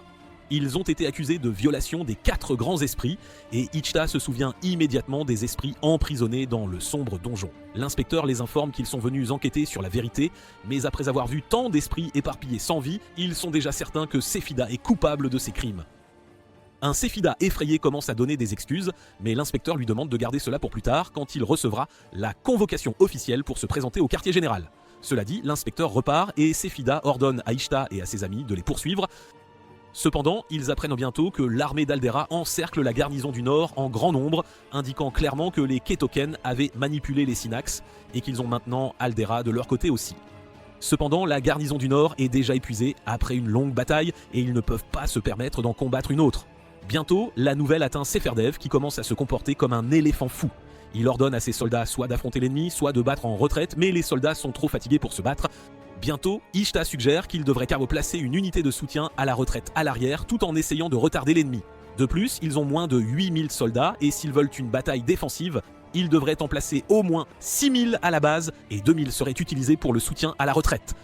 [SPEAKER 1] Ils ont été accusés de violation des 4 grands esprits, et Ichta se souvient immédiatement des esprits emprisonnés dans le sombre donjon. L'inspecteur les informe qu'ils sont venus enquêter sur la vérité, mais après avoir vu tant d'esprits éparpillés sans vie, ils sont déjà certains que Sefida est coupable de ces crimes. Un Sefida effrayé commence à donner des excuses, mais l'inspecteur lui demande de garder cela pour plus tard, quand il recevra la convocation officielle pour se présenter au quartier général. Cela dit, l'inspecteur repart et Sefida ordonne à Ichta et à ses amis de les poursuivre. Cependant, ils apprennent bientôt que l'armée d'Aldera encercle la garnison du Nord en grand nombre, indiquant clairement que les Ketoken avaient manipulé les Synax et qu'ils ont maintenant Aldera de leur côté aussi. Cependant, la garnison du Nord est déjà épuisée après une longue bataille et ils ne peuvent pas se permettre d'en combattre une autre. Bientôt, la nouvelle atteint Seferdev qui commence à se comporter comme un éléphant fou. Il ordonne à ses soldats soit d'affronter l'ennemi, soit de battre en retraite, mais les soldats sont trop fatigués pour se battre. Bientôt, Ichta suggère qu'il devrait carrément placer une unité de soutien à la retraite à l'arrière tout en essayant de retarder l'ennemi. De plus, ils ont moins de 8000 soldats et s'ils veulent une bataille défensive, ils devraient en placer au moins 6000 à la base et 2000 seraient utilisés pour le soutien à la retraite.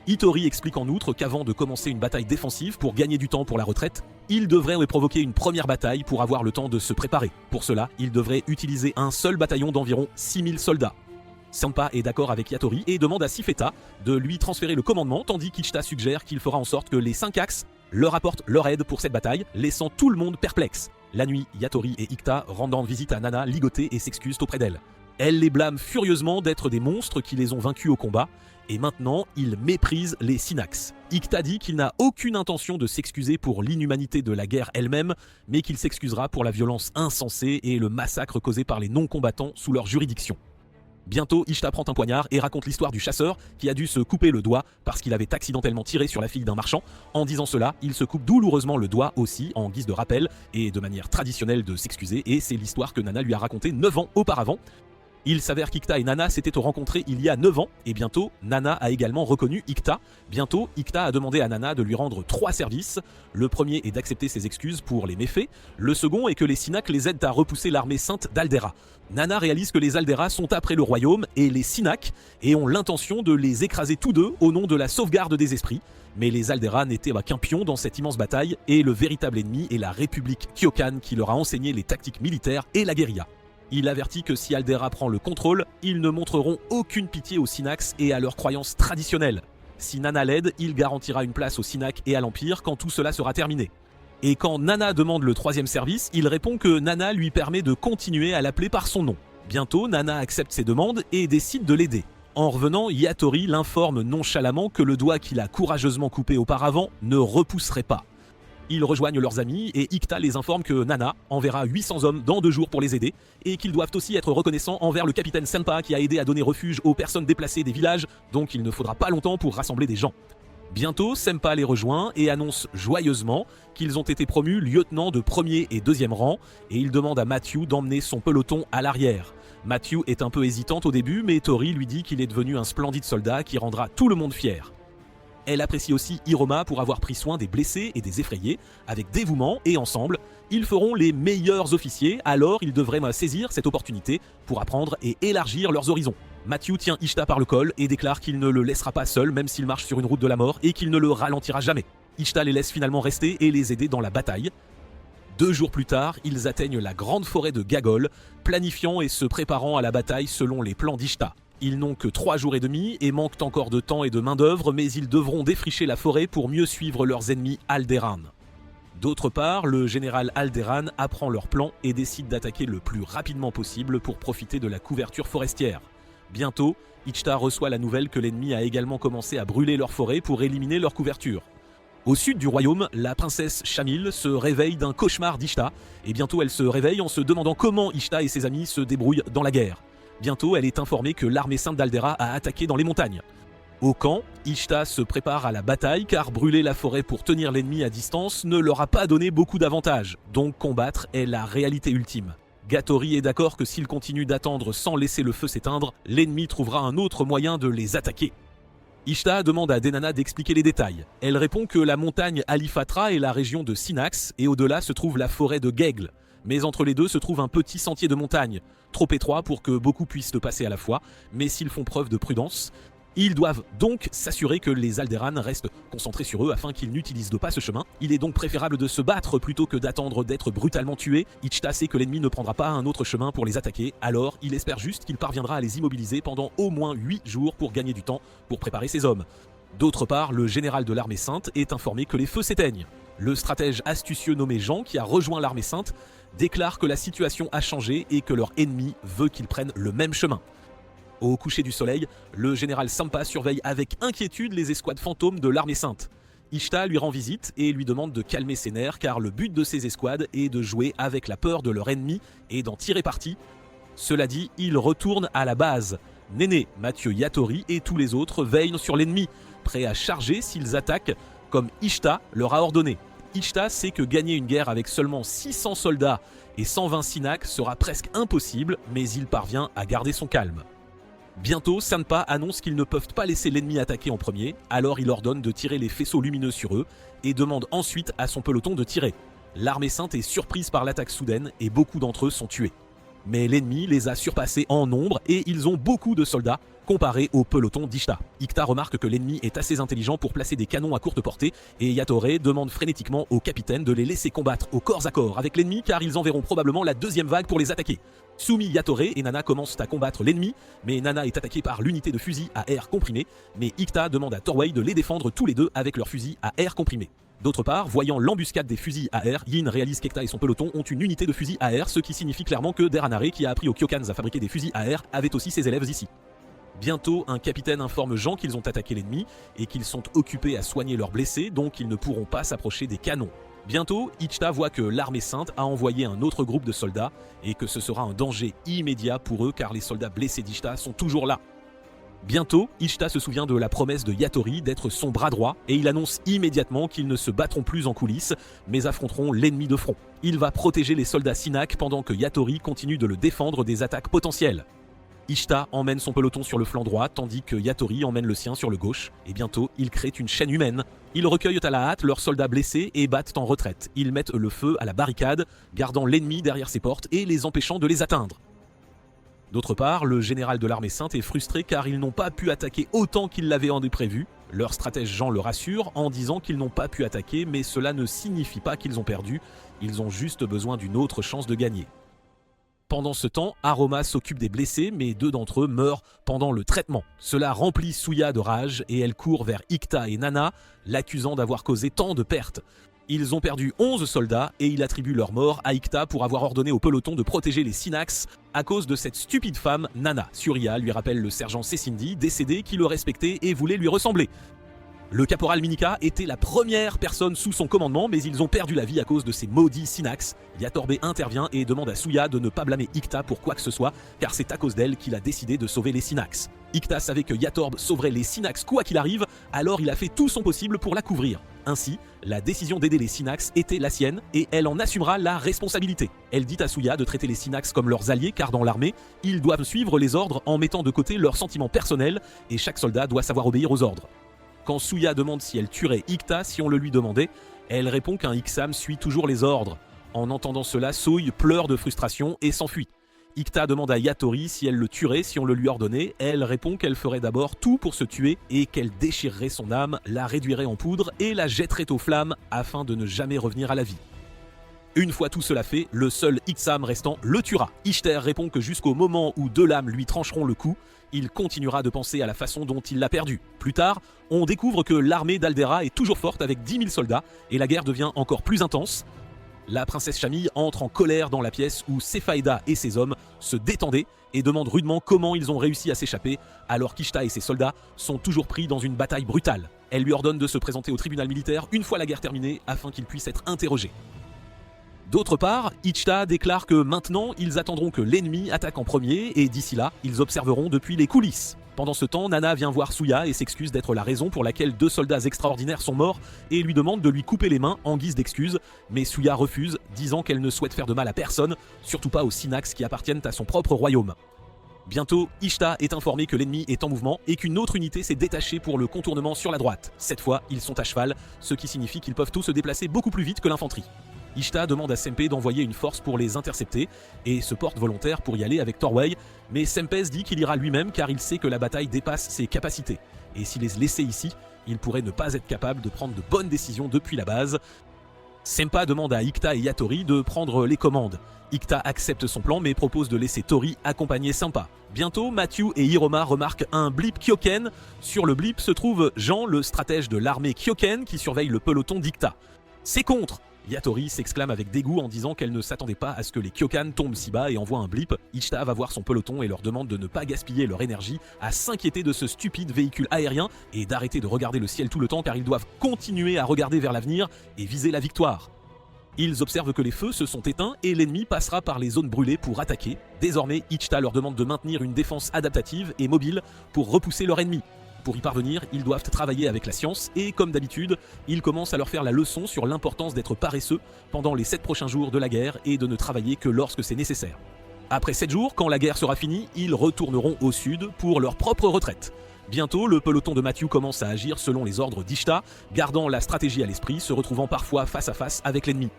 [SPEAKER 1] Hitori explique en outre qu'avant de commencer une bataille défensive pour gagner du temps pour la retraite, il devrait provoquer une première bataille pour avoir le temps de se préparer. Pour cela, il devrait utiliser un seul bataillon d'environ 6000 soldats. Sampa est d'accord avec Yatori et demande à Sifeta de lui transférer le commandement, tandis qu'Ichta suggère qu'il fera en sorte que les 5 axes leur apportent leur aide pour cette bataille, laissant tout le monde perplexe. La nuit, Yatori et Ichta rendant visite à Nana ligotée et s'excusent auprès d'elle. Elle les blâme furieusement d'être des monstres qui les ont vaincus au combat, et maintenant ils méprisent les Synax. Ichta dit qu'il n'a aucune intention de s'excuser pour l'inhumanité de la guerre elle-même, mais qu'il s'excusera pour la violence insensée et le massacre causé par les non-combattants sous leur juridiction. Bientôt, Ichta prend un poignard et raconte l'histoire du chasseur qui a dû se couper le doigt parce qu'il avait accidentellement tiré sur la fille d'un marchand. En disant cela, il se coupe douloureusement le doigt aussi, en guise de rappel et de manière traditionnelle de s'excuser, et c'est l'histoire que Nana lui a racontée 9 ans auparavant. Il s'avère qu'Ichta et Nana s'étaient rencontrés il y a 9 ans, et bientôt, Nana a également reconnu Ichta. Bientôt, Ichta a demandé à Nana de lui rendre 3 services. Le premier est d'accepter ses excuses pour les méfaits. Le second est que les Synax les aident à repousser l'armée sainte d'Aldera. Nana réalise que les Aldera sont après le royaume et les Synax, et ont l'intention de les écraser tous deux au nom de la sauvegarde des esprits. Mais les Aldera n'étaient qu'un pion dans cette immense bataille, et le véritable ennemi est la République Kyokan qui leur a enseigné les tactiques militaires et la guérilla. Il avertit que si Aldera prend le contrôle, ils ne montreront aucune pitié aux Synax et à leurs croyances traditionnelles. Si Nana l'aide, il garantira une place aux Synax et à l'Empire quand tout cela sera terminé. Et quand Nana demande le 3e service, il répond que Nana lui permet de continuer à l'appeler par son nom. Bientôt, Nana accepte ses demandes et décide de l'aider. En revenant, Yatori l'informe nonchalamment que le doigt qu'il a courageusement coupé auparavant ne repousserait pas. Ils rejoignent leurs amis et Ichta les informe que Nana enverra 800 hommes dans 2 jours pour les aider et qu'ils doivent aussi être reconnaissants envers le capitaine Senpa qui a aidé à donner refuge aux personnes déplacées des villages, donc il ne faudra pas longtemps pour rassembler des gens. Bientôt, Senpa les rejoint et annonce joyeusement qu'ils ont été promus lieutenants de 1er et 2e rang et il demande à Matthew d'emmener son peloton à l'arrière. Matthew est un peu hésitante au début, mais Tori lui dit qu'il est devenu un splendide soldat qui rendra tout le monde fier. Elle apprécie aussi Hiroma pour avoir pris soin des blessés et des effrayés, avec dévouement, et ensemble, ils feront les meilleurs officiers, alors ils devraient saisir cette opportunité pour apprendre et élargir leurs horizons. Matthew tient Ichta par le col et déclare qu'il ne le laissera pas seul même s'il marche sur une route de la mort et qu'il ne le ralentira jamais. Ichta les laisse finalement rester et les aider dans la bataille. 2 jours plus tard, ils atteignent la grande forêt de Gagol, planifiant et se préparant à la bataille selon les plans d'Ichta. Ils n'ont que 3 jours et demi et manquent encore de temps et de main-d'œuvre, mais ils devront défricher la forêt pour mieux suivre leurs ennemis Alderan. D'autre part, le général Alderan apprend leur plan et décide d'attaquer le plus rapidement possible pour profiter de la couverture forestière. Bientôt, Ichta reçoit la nouvelle que l'ennemi a également commencé à brûler leur forêt pour éliminer leur couverture. Au sud du royaume, la princesse Shamil se réveille d'un cauchemar d'Ishta, et bientôt elle se réveille en se demandant comment Ishta et ses amis se débrouillent dans la guerre. Bientôt, elle est informée que l'armée sainte d'Aldera a attaqué dans les montagnes. Au camp, Ishta se prépare à la bataille car brûler la forêt pour tenir l'ennemi à distance ne leur a pas donné beaucoup d'avantages, donc combattre est la réalité ultime. Gattori est d'accord que s'ils continuent d'attendre sans laisser le feu s'éteindre, l'ennemi trouvera un autre moyen de les attaquer. Ishta demande à Denana d'expliquer les détails. Elle répond que la montagne Alifatra est la région de Sinax et au-delà se trouve la forêt de Geigle. Mais entre les deux se trouve un petit sentier de montagne, trop étroit pour que beaucoup puissent le passer à la fois, mais s'ils font preuve de prudence, ils doivent donc s'assurer que les Alderanes restent concentrés sur eux afin qu'ils n'utilisent pas ce chemin. Il est donc préférable de se battre plutôt que d'attendre d'être brutalement tués. Ishta sait que l'ennemi ne prendra pas un autre chemin pour les attaquer, alors il espère juste qu'il parviendra à les immobiliser pendant au moins 8 jours pour gagner du temps pour préparer ses hommes. D'autre part, le général de l'armée sainte est informé que les feux s'éteignent. Le stratège astucieux nommé Jean, qui a rejoint l'armée sainte, déclare que la situation a changé et que leur ennemi veut qu'ils prennent le même chemin. Au coucher du soleil, le général Sampa surveille avec inquiétude les escouades fantômes de l'armée sainte. Ishta lui rend visite et lui demande de calmer ses nerfs car le but de ces escouades est de jouer avec la peur de leur ennemi et d'en tirer parti. Cela dit, il retourne à la base. Néné, Mathieu Yatori et tous les autres veillent sur l'ennemi, prêts à charger s'ils attaquent comme Ishta leur a ordonné. Ishta sait que gagner une guerre avec seulement 600 soldats et 120 Synax sera presque impossible, mais il parvient à garder son calme. Bientôt, Sanpa annonce qu'ils ne peuvent pas laisser l'ennemi attaquer en premier, alors il ordonne de tirer les faisceaux lumineux sur eux et demande ensuite à son peloton de tirer. L'armée sainte est surprise par l'attaque soudaine et beaucoup d'entre eux sont tués. Mais l'ennemi les a surpassés en nombre et ils ont beaucoup de soldats comparé au peloton d'Ishta. Ikta remarque que l'ennemi est assez intelligent pour placer des canons à courte portée et Yatore demande frénétiquement au capitaine de les laisser combattre au corps à corps avec l'ennemi car ils enverront probablement la deuxième vague pour les attaquer. Sumi, Yatore et Nana commencent à combattre l'ennemi, mais Nana est attaquée par l'unité de fusil à air comprimé, mais Ikta demande à Torway de les défendre tous les deux avec leurs fusils à air comprimé. D'autre part, voyant l'embuscade des fusils à air, Yin réalise qu'Ekta et son peloton ont une unité de fusils à air, ce qui signifie clairement que Deranare, qui a appris aux Kyokans à fabriquer des fusils à air, avait aussi ses élèves ici. Bientôt, un capitaine informe Jean qu'ils ont attaqué l'ennemi et qu'ils sont occupés à soigner leurs blessés, donc ils ne pourront pas s'approcher des canons. Bientôt, Ichta voit que l'armée sainte a envoyé un autre groupe de soldats et que ce sera un danger immédiat pour eux car les soldats blessés d'Ichta sont toujours là. Bientôt, Ichta se souvient de la promesse de Yatori d'être son bras droit et il annonce immédiatement qu'ils ne se battront plus en coulisses mais affronteront l'ennemi de front. Il va protéger les soldats Synax pendant que Yatori continue de le défendre des attaques potentielles. Ishta emmène son peloton sur le flanc droit tandis que Yatori emmène le sien sur le gauche et bientôt ils créent une chaîne humaine. Ils recueillent à la hâte leurs soldats blessés et battent en retraite. Ils mettent le feu à la barricade, gardant l'ennemi derrière ses portes et les empêchant de les atteindre. D'autre part, le général de l'armée sainte est frustré car ils n'ont pas pu attaquer autant qu'ils l'avaient prévu. Leur stratège Jean le rassure en disant qu'ils n'ont pas pu attaquer mais cela ne signifie pas qu'ils ont perdu, ils ont juste besoin d'une autre chance de gagner. Pendant ce temps, Aroma s'occupe des blessés, mais 2 d'entre eux meurent pendant le traitement. Cela remplit Suya de rage et elle court vers Ikta et Nana, l'accusant d'avoir causé tant de pertes. Ils ont perdu 11 soldats et il attribue leur mort à Ikta pour avoir ordonné au peloton de protéger les Synax à cause de cette stupide femme, Nana. Surya lui rappelle le sergent Sessindi, décédé, qui le respectait et voulait lui ressembler. Le caporal Minika était la première personne sous son commandement, mais ils ont perdu la vie à cause de ces maudits Synax. Yatorbe intervient et demande à Suya de ne pas blâmer Ikta pour quoi que ce soit, car c'est à cause d'elle qu'il a décidé de sauver les Synax. Ikta savait que Yatorbe sauverait les Synax quoi qu'il arrive, alors il a fait tout son possible pour la couvrir. Ainsi, la décision d'aider les Synax était la sienne et elle en assumera la responsabilité. Elle dit à Suya de traiter les Synax comme leurs alliés car dans l'armée, ils doivent suivre les ordres en mettant de côté leurs sentiments personnels et chaque soldat doit savoir obéir aux ordres. Quand Suya demande si elle tuerait Ikta si on le lui demandait, elle répond qu'un Iksam suit toujours les ordres. En entendant cela, Souille pleure de frustration et s'enfuit. Ikta demande à Yatori si elle le tuerait si on le lui ordonnait. Elle répond qu'elle ferait d'abord tout pour se tuer et qu'elle déchirerait son âme, la réduirait en poudre et la jetterait aux flammes afin de ne jamais revenir à la vie. Une fois tout cela fait, le seul Iksam restant le tuera. Ishter répond que jusqu'au moment où 2 lames lui trancheront le cou, il continuera de penser à la façon dont il l'a perdu. Plus tard, on découvre que l'armée d'Aldera est toujours forte avec 10 000 soldats et la guerre devient encore plus intense. La princesse Shamil entre en colère dans la pièce où Sephaïda et ses hommes se détendaient et demande rudement comment ils ont réussi à s'échapper alors qu'Ishta et ses soldats sont toujours pris dans une bataille brutale. Elle lui ordonne de se présenter au tribunal militaire une fois la guerre terminée afin qu'il puisse être interrogé. D'autre part, Ichta déclare que maintenant, ils attendront que l'ennemi attaque en premier et d'ici là, ils observeront depuis les coulisses. Pendant ce temps, Nana vient voir Suya et s'excuse d'être la raison pour laquelle 2 soldats extraordinaires sont morts et lui demande de lui couper les mains en guise d'excuse, mais Suya refuse, disant qu'elle ne souhaite faire de mal à personne, surtout pas aux Synax qui appartiennent à son propre royaume. Bientôt, Ichta est informé que l'ennemi est en mouvement et qu'une autre unité s'est détachée pour le contournement sur la droite. Cette fois, ils sont à cheval, ce qui signifie qu'ils peuvent tous se déplacer beaucoup plus vite que l'infanterie. Ichta demande à Sempe d'envoyer une force pour les intercepter et se porte volontaire pour y aller avec Torway, mais Sempes dit qu'il ira lui-même car il sait que la bataille dépasse ses capacités. Et s'il les laissait ici, il pourrait ne pas être capable de prendre de bonnes décisions depuis la base. Sempa demande à Ikta et Yatori de prendre les commandes. Ikta accepte son plan mais propose de laisser Tori accompagner Sempa. Bientôt, Matthew et Hiroma remarquent un blip Kyoken. Sur le blip se trouve Jean, le stratège de l'armée Kyoken qui surveille le peloton d'Ikta. C'est contre! Yatori s'exclame avec dégoût en disant qu'elle ne s'attendait pas à ce que les Kyokan tombent si bas et envoie un blip. Ichta va voir son peloton et leur demande de ne pas gaspiller leur énergie à s'inquiéter de ce stupide véhicule aérien et d'arrêter de regarder le ciel tout le temps car ils doivent continuer à regarder vers l'avenir et viser la victoire. Ils observent que les feux se sont éteints et l'ennemi passera par les zones brûlées pour attaquer. Désormais, Ichta leur demande de maintenir une défense adaptative et mobile pour repousser leur ennemi. Pour y parvenir, ils doivent travailler avec la science et, comme d'habitude, il commence à leur faire la leçon sur l'importance d'être paresseux pendant les 7 prochains jours de la guerre et de ne travailler que lorsque c'est nécessaire. Après 7 jours, quand la guerre sera finie, ils retourneront au sud pour leur propre retraite. Bientôt, le peloton de Matthew commence à agir selon les ordres d'Ichta, gardant la stratégie à l'esprit, se retrouvant parfois face à face avec l'ennemi.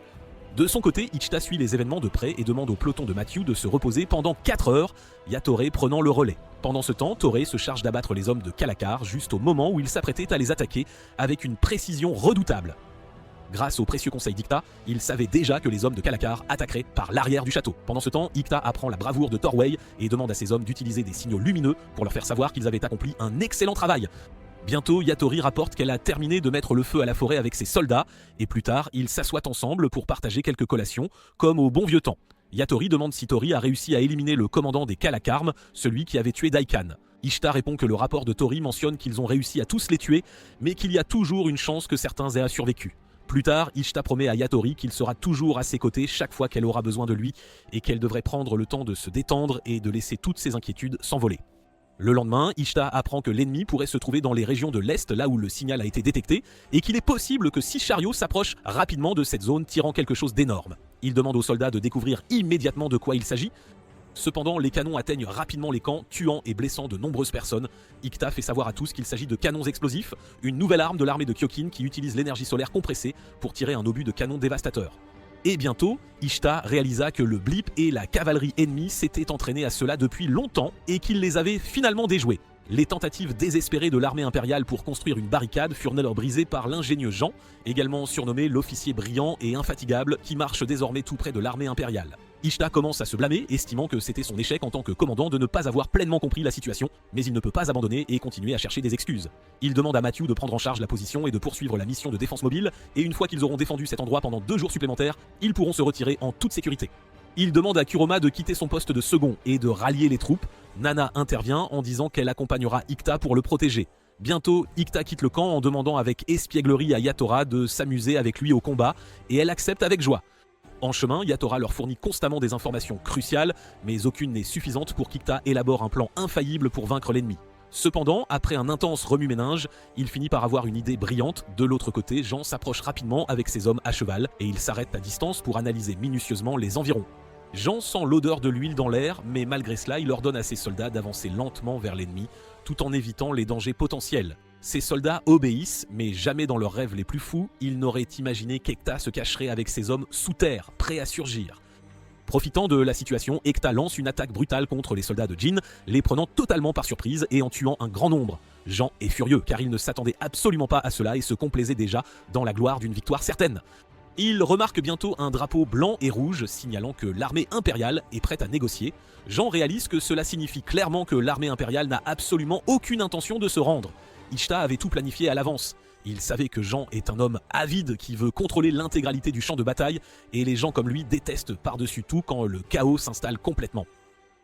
[SPEAKER 1] De son côté, Ichta suit les événements de près et demande au peloton de Matthew de se reposer pendant 4 heures, Yatoré prenant le relais. Pendant ce temps, Toré se charge d'abattre les hommes de Kalakar juste au moment où il s'apprêtait à les attaquer avec une précision redoutable. Grâce au précieux conseil d'Ikta, il savait déjà que les hommes de Kalakar attaqueraient par l'arrière du château. Pendant ce temps, Ikta apprend la bravoure de Torway et demande à ses hommes d'utiliser des signaux lumineux pour leur faire savoir qu'ils avaient accompli un excellent travail. Bientôt, Yatori rapporte qu'elle a terminé de mettre le feu à la forêt avec ses soldats, et plus tard, ils s'assoient ensemble pour partager quelques collations, comme au bon vieux temps. Yatori demande si Tori a réussi à éliminer le commandant des Kalakarm, celui qui avait tué Daikan. Ishta répond que le rapport de Tori mentionne qu'ils ont réussi à tous les tuer, mais qu'il y a toujours une chance que certains aient survécu. Plus tard, Ishta promet à Yatori qu'il sera toujours à ses côtés chaque fois qu'elle aura besoin de lui, et qu'elle devrait prendre le temps de se détendre et de laisser toutes ses inquiétudes s'envoler. Le lendemain, Ishta apprend que l'ennemi pourrait se trouver dans les régions de l'Est, là où le signal a été détecté, et qu'il est possible que 6 chariots s'approchent rapidement de cette zone, tirant quelque chose d'énorme. Il demande aux soldats de découvrir immédiatement de quoi il s'agit. Cependant, les canons atteignent rapidement les camps, tuant et blessant de nombreuses personnes. Ikta fait savoir à tous qu'il s'agit de canons explosifs, une nouvelle arme de l'armée de Kyokin qui utilise l'énergie solaire compressée pour tirer un obus de canon dévastateur. Et bientôt, Ishta réalisa que le blip et la cavalerie ennemie s'étaient entraînés à cela depuis longtemps et qu'ils les avaient finalement déjoués. Les tentatives désespérées de l'armée impériale pour construire une barricade furent alors brisées par l'ingénieux Jean, également surnommé l'officier brillant et infatigable qui marche désormais tout près de l'armée impériale. Ishta commence à se blâmer, estimant que c'était son échec en tant que commandant de ne pas avoir pleinement compris la situation, mais il ne peut pas abandonner et continuer à chercher des excuses. Il demande à Matthew de prendre en charge la position et de poursuivre la mission de défense mobile, et une fois qu'ils auront défendu cet endroit pendant 2 jours supplémentaires, ils pourront se retirer en toute sécurité. Il demande à Kuroma de quitter son poste de second et de rallier les troupes. Nana intervient en disant qu'elle accompagnera Ikta pour le protéger. Bientôt, Ikta quitte le camp en demandant avec espièglerie à Yatora de s'amuser avec lui au combat, et elle accepte avec joie. En chemin, Yatora leur fournit constamment des informations cruciales, mais aucune n'est suffisante pour qu'Ikta élabore un plan infaillible pour vaincre l'ennemi. Cependant, après un intense remue-ménage, il finit par avoir une idée brillante. De l'autre côté, Jean s'approche rapidement avec ses hommes à cheval, et il s'arrête à distance pour analyser minutieusement les environs. Jean sent l'odeur de l'huile dans l'air, mais malgré cela, il ordonne à ses soldats d'avancer lentement vers l'ennemi, tout en évitant les dangers potentiels. Ces soldats obéissent, mais jamais dans leurs rêves les plus fous, ils n'auraient imaginé qu'Ekta se cacherait avec ses hommes sous terre, prêts à surgir. Profitant de la situation, Ekta lance une attaque brutale contre les soldats de Jin, les prenant totalement par surprise et en tuant un grand nombre. Jean est furieux car il ne s'attendait absolument pas à cela et se complaisait déjà dans la gloire d'une victoire certaine. Il remarque bientôt un drapeau blanc et rouge signalant que l'armée impériale est prête à négocier. Jean réalise que cela signifie clairement que l'armée impériale n'a absolument aucune intention de se rendre. Ishta avait tout planifié à l'avance. Il savait que Jean est un homme avide qui veut contrôler l'intégralité du champ de bataille et les gens comme lui détestent par-dessus tout quand le chaos s'installe complètement.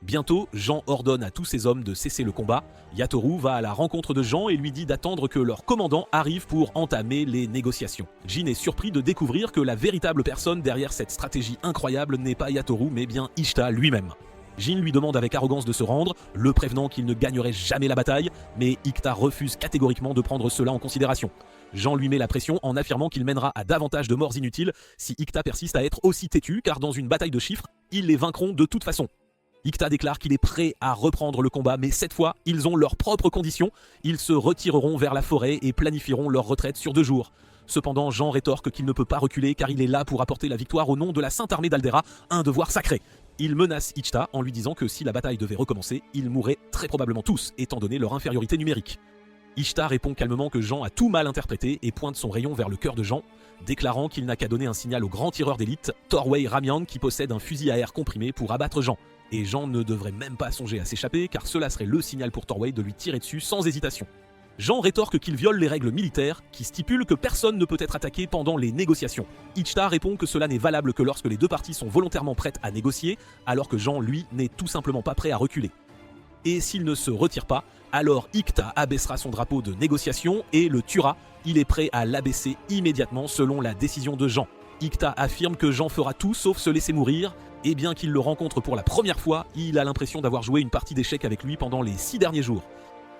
[SPEAKER 1] Bientôt, Jean ordonne à tous ses hommes de cesser le combat. Yatoru va à la rencontre de Jean et lui dit d'attendre que leur commandant arrive pour entamer les négociations. Jin est surpris de découvrir que la véritable personne derrière cette stratégie incroyable n'est pas Yatoru mais bien Ishita lui-même. Jin lui demande avec arrogance de se rendre, le prévenant qu'il ne gagnerait jamais la bataille, mais Ikta refuse catégoriquement de prendre cela en considération. Jean lui met la pression en affirmant qu'il mènera à davantage de morts inutiles si Ikta persiste à être aussi têtu, car dans une bataille de chiffres, ils les vaincront de toute façon. Ikta déclare qu'il est prêt à reprendre le combat, mais cette fois, ils ont leurs propres conditions. Ils se retireront vers la forêt et planifieront leur retraite sur 2 jours. Cependant, Jean rétorque qu'il ne peut pas reculer car il est là pour apporter la victoire au nom de la Sainte Armée d'Aldera, un devoir sacré. Il menace Ishita en lui disant que si la bataille devait recommencer, ils mourraient très probablement tous, étant donné leur infériorité numérique. Ishita répond calmement que Jean a tout mal interprété et pointe son rayon vers le cœur de Jean, déclarant qu'il n'a qu'à donner un signal au grand tireur d'élite, Torway Ramian, qui possède un fusil à air comprimé pour abattre Jean. Et Jean ne devrait même pas songer à s'échapper car cela serait le signal pour Torway de lui tirer dessus sans hésitation. Jean rétorque qu'il viole les règles militaires qui stipulent que personne ne peut être attaqué pendant les négociations. Ishita répond que cela n'est valable que lorsque les 2 parties sont volontairement prêtes à négocier, alors que Jean, lui, n'est tout simplement pas prêt à reculer. Et s'il ne se retire pas, alors Ikta abaissera son drapeau de négociation et le tuera. Il est prêt à l'abaisser immédiatement selon la décision de Jean. Ikta affirme que Jean fera tout sauf se laisser mourir, et bien qu'il le rencontre pour la première fois, il a l'impression d'avoir joué une partie d'échecs avec lui pendant les 6 derniers jours.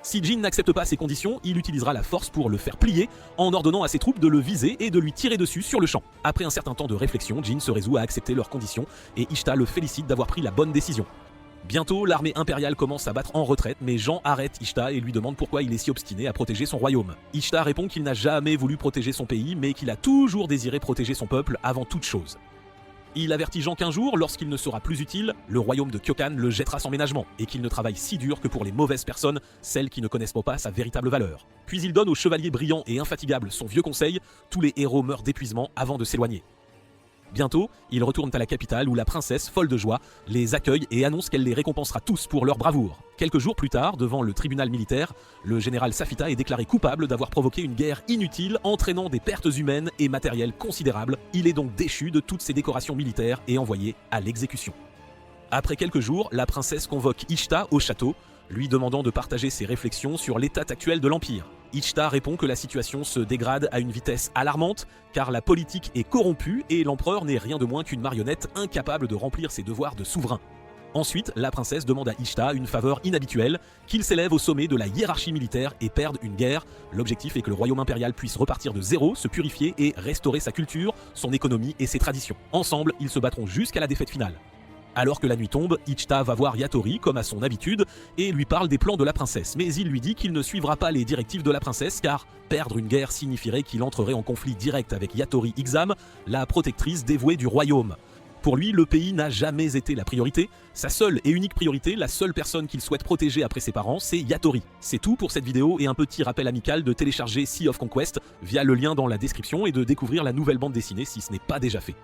[SPEAKER 1] Si Jin n'accepte pas ces conditions, il utilisera la force pour le faire plier, en ordonnant à ses troupes de le viser et de lui tirer dessus sur le champ. Après un certain temps de réflexion, Jin se résout à accepter leurs conditions, et Ishita le félicite d'avoir pris la bonne décision. Bientôt, l'armée impériale commence à battre en retraite, mais Jean arrête Ishita et lui demande pourquoi il est si obstiné à protéger son royaume. Ishita répond qu'il n'a jamais voulu protéger son pays, mais qu'il a toujours désiré protéger son peuple avant toute chose. Il avertit Jean qu'un jour, lorsqu'il ne sera plus utile, le royaume de Kyokan le jettera sans ménagement, et qu'il ne travaille si dur que pour les mauvaises personnes, celles qui ne connaissent pas sa véritable valeur. Puis il donne au chevalier brillant et infatigable son vieux conseil, tous les héros meurent d'épuisement avant de s'éloigner. Bientôt, ils retournent à la capitale où la princesse, folle de joie, les accueille et annonce qu'elle les récompensera tous pour leur bravoure. Quelques jours plus tard, devant le tribunal militaire, le général Safita est déclaré coupable d'avoir provoqué une guerre inutile entraînant des pertes humaines et matérielles considérables. Il est donc déchu de toutes ses décorations militaires et envoyé à l'exécution. Après quelques jours, la princesse convoque Ishita au château, lui demandant de partager ses réflexions sur l'état actuel de l'Empire. Ishita répond que la situation se dégrade à une vitesse alarmante, car la politique est corrompue et l'empereur n'est rien de moins qu'une marionnette incapable de remplir ses devoirs de souverain. Ensuite, la princesse demande à Ishita une faveur inhabituelle, qu'il s'élève au sommet de la hiérarchie militaire et perde une guerre. L'objectif est que le royaume impérial puisse repartir de zéro, se purifier et restaurer sa culture, son économie et ses traditions. Ensemble, ils se battront jusqu'à la défaite finale. Alors que la nuit tombe, Ishita va voir Yatori comme à son habitude et lui parle des plans de la princesse, mais il lui dit qu'il ne suivra pas les directives de la princesse car perdre une guerre signifierait qu'il entrerait en conflit direct avec Yatori Ixam, la protectrice dévouée du royaume. Pour lui, le pays n'a jamais été la priorité. Sa seule et unique priorité, la seule personne qu'il souhaite protéger après ses parents, c'est Yatori. C'est tout pour cette vidéo et un petit rappel amical de télécharger Sea of Conquest via le lien dans la description et de découvrir la nouvelle bande dessinée si ce n'est pas déjà fait.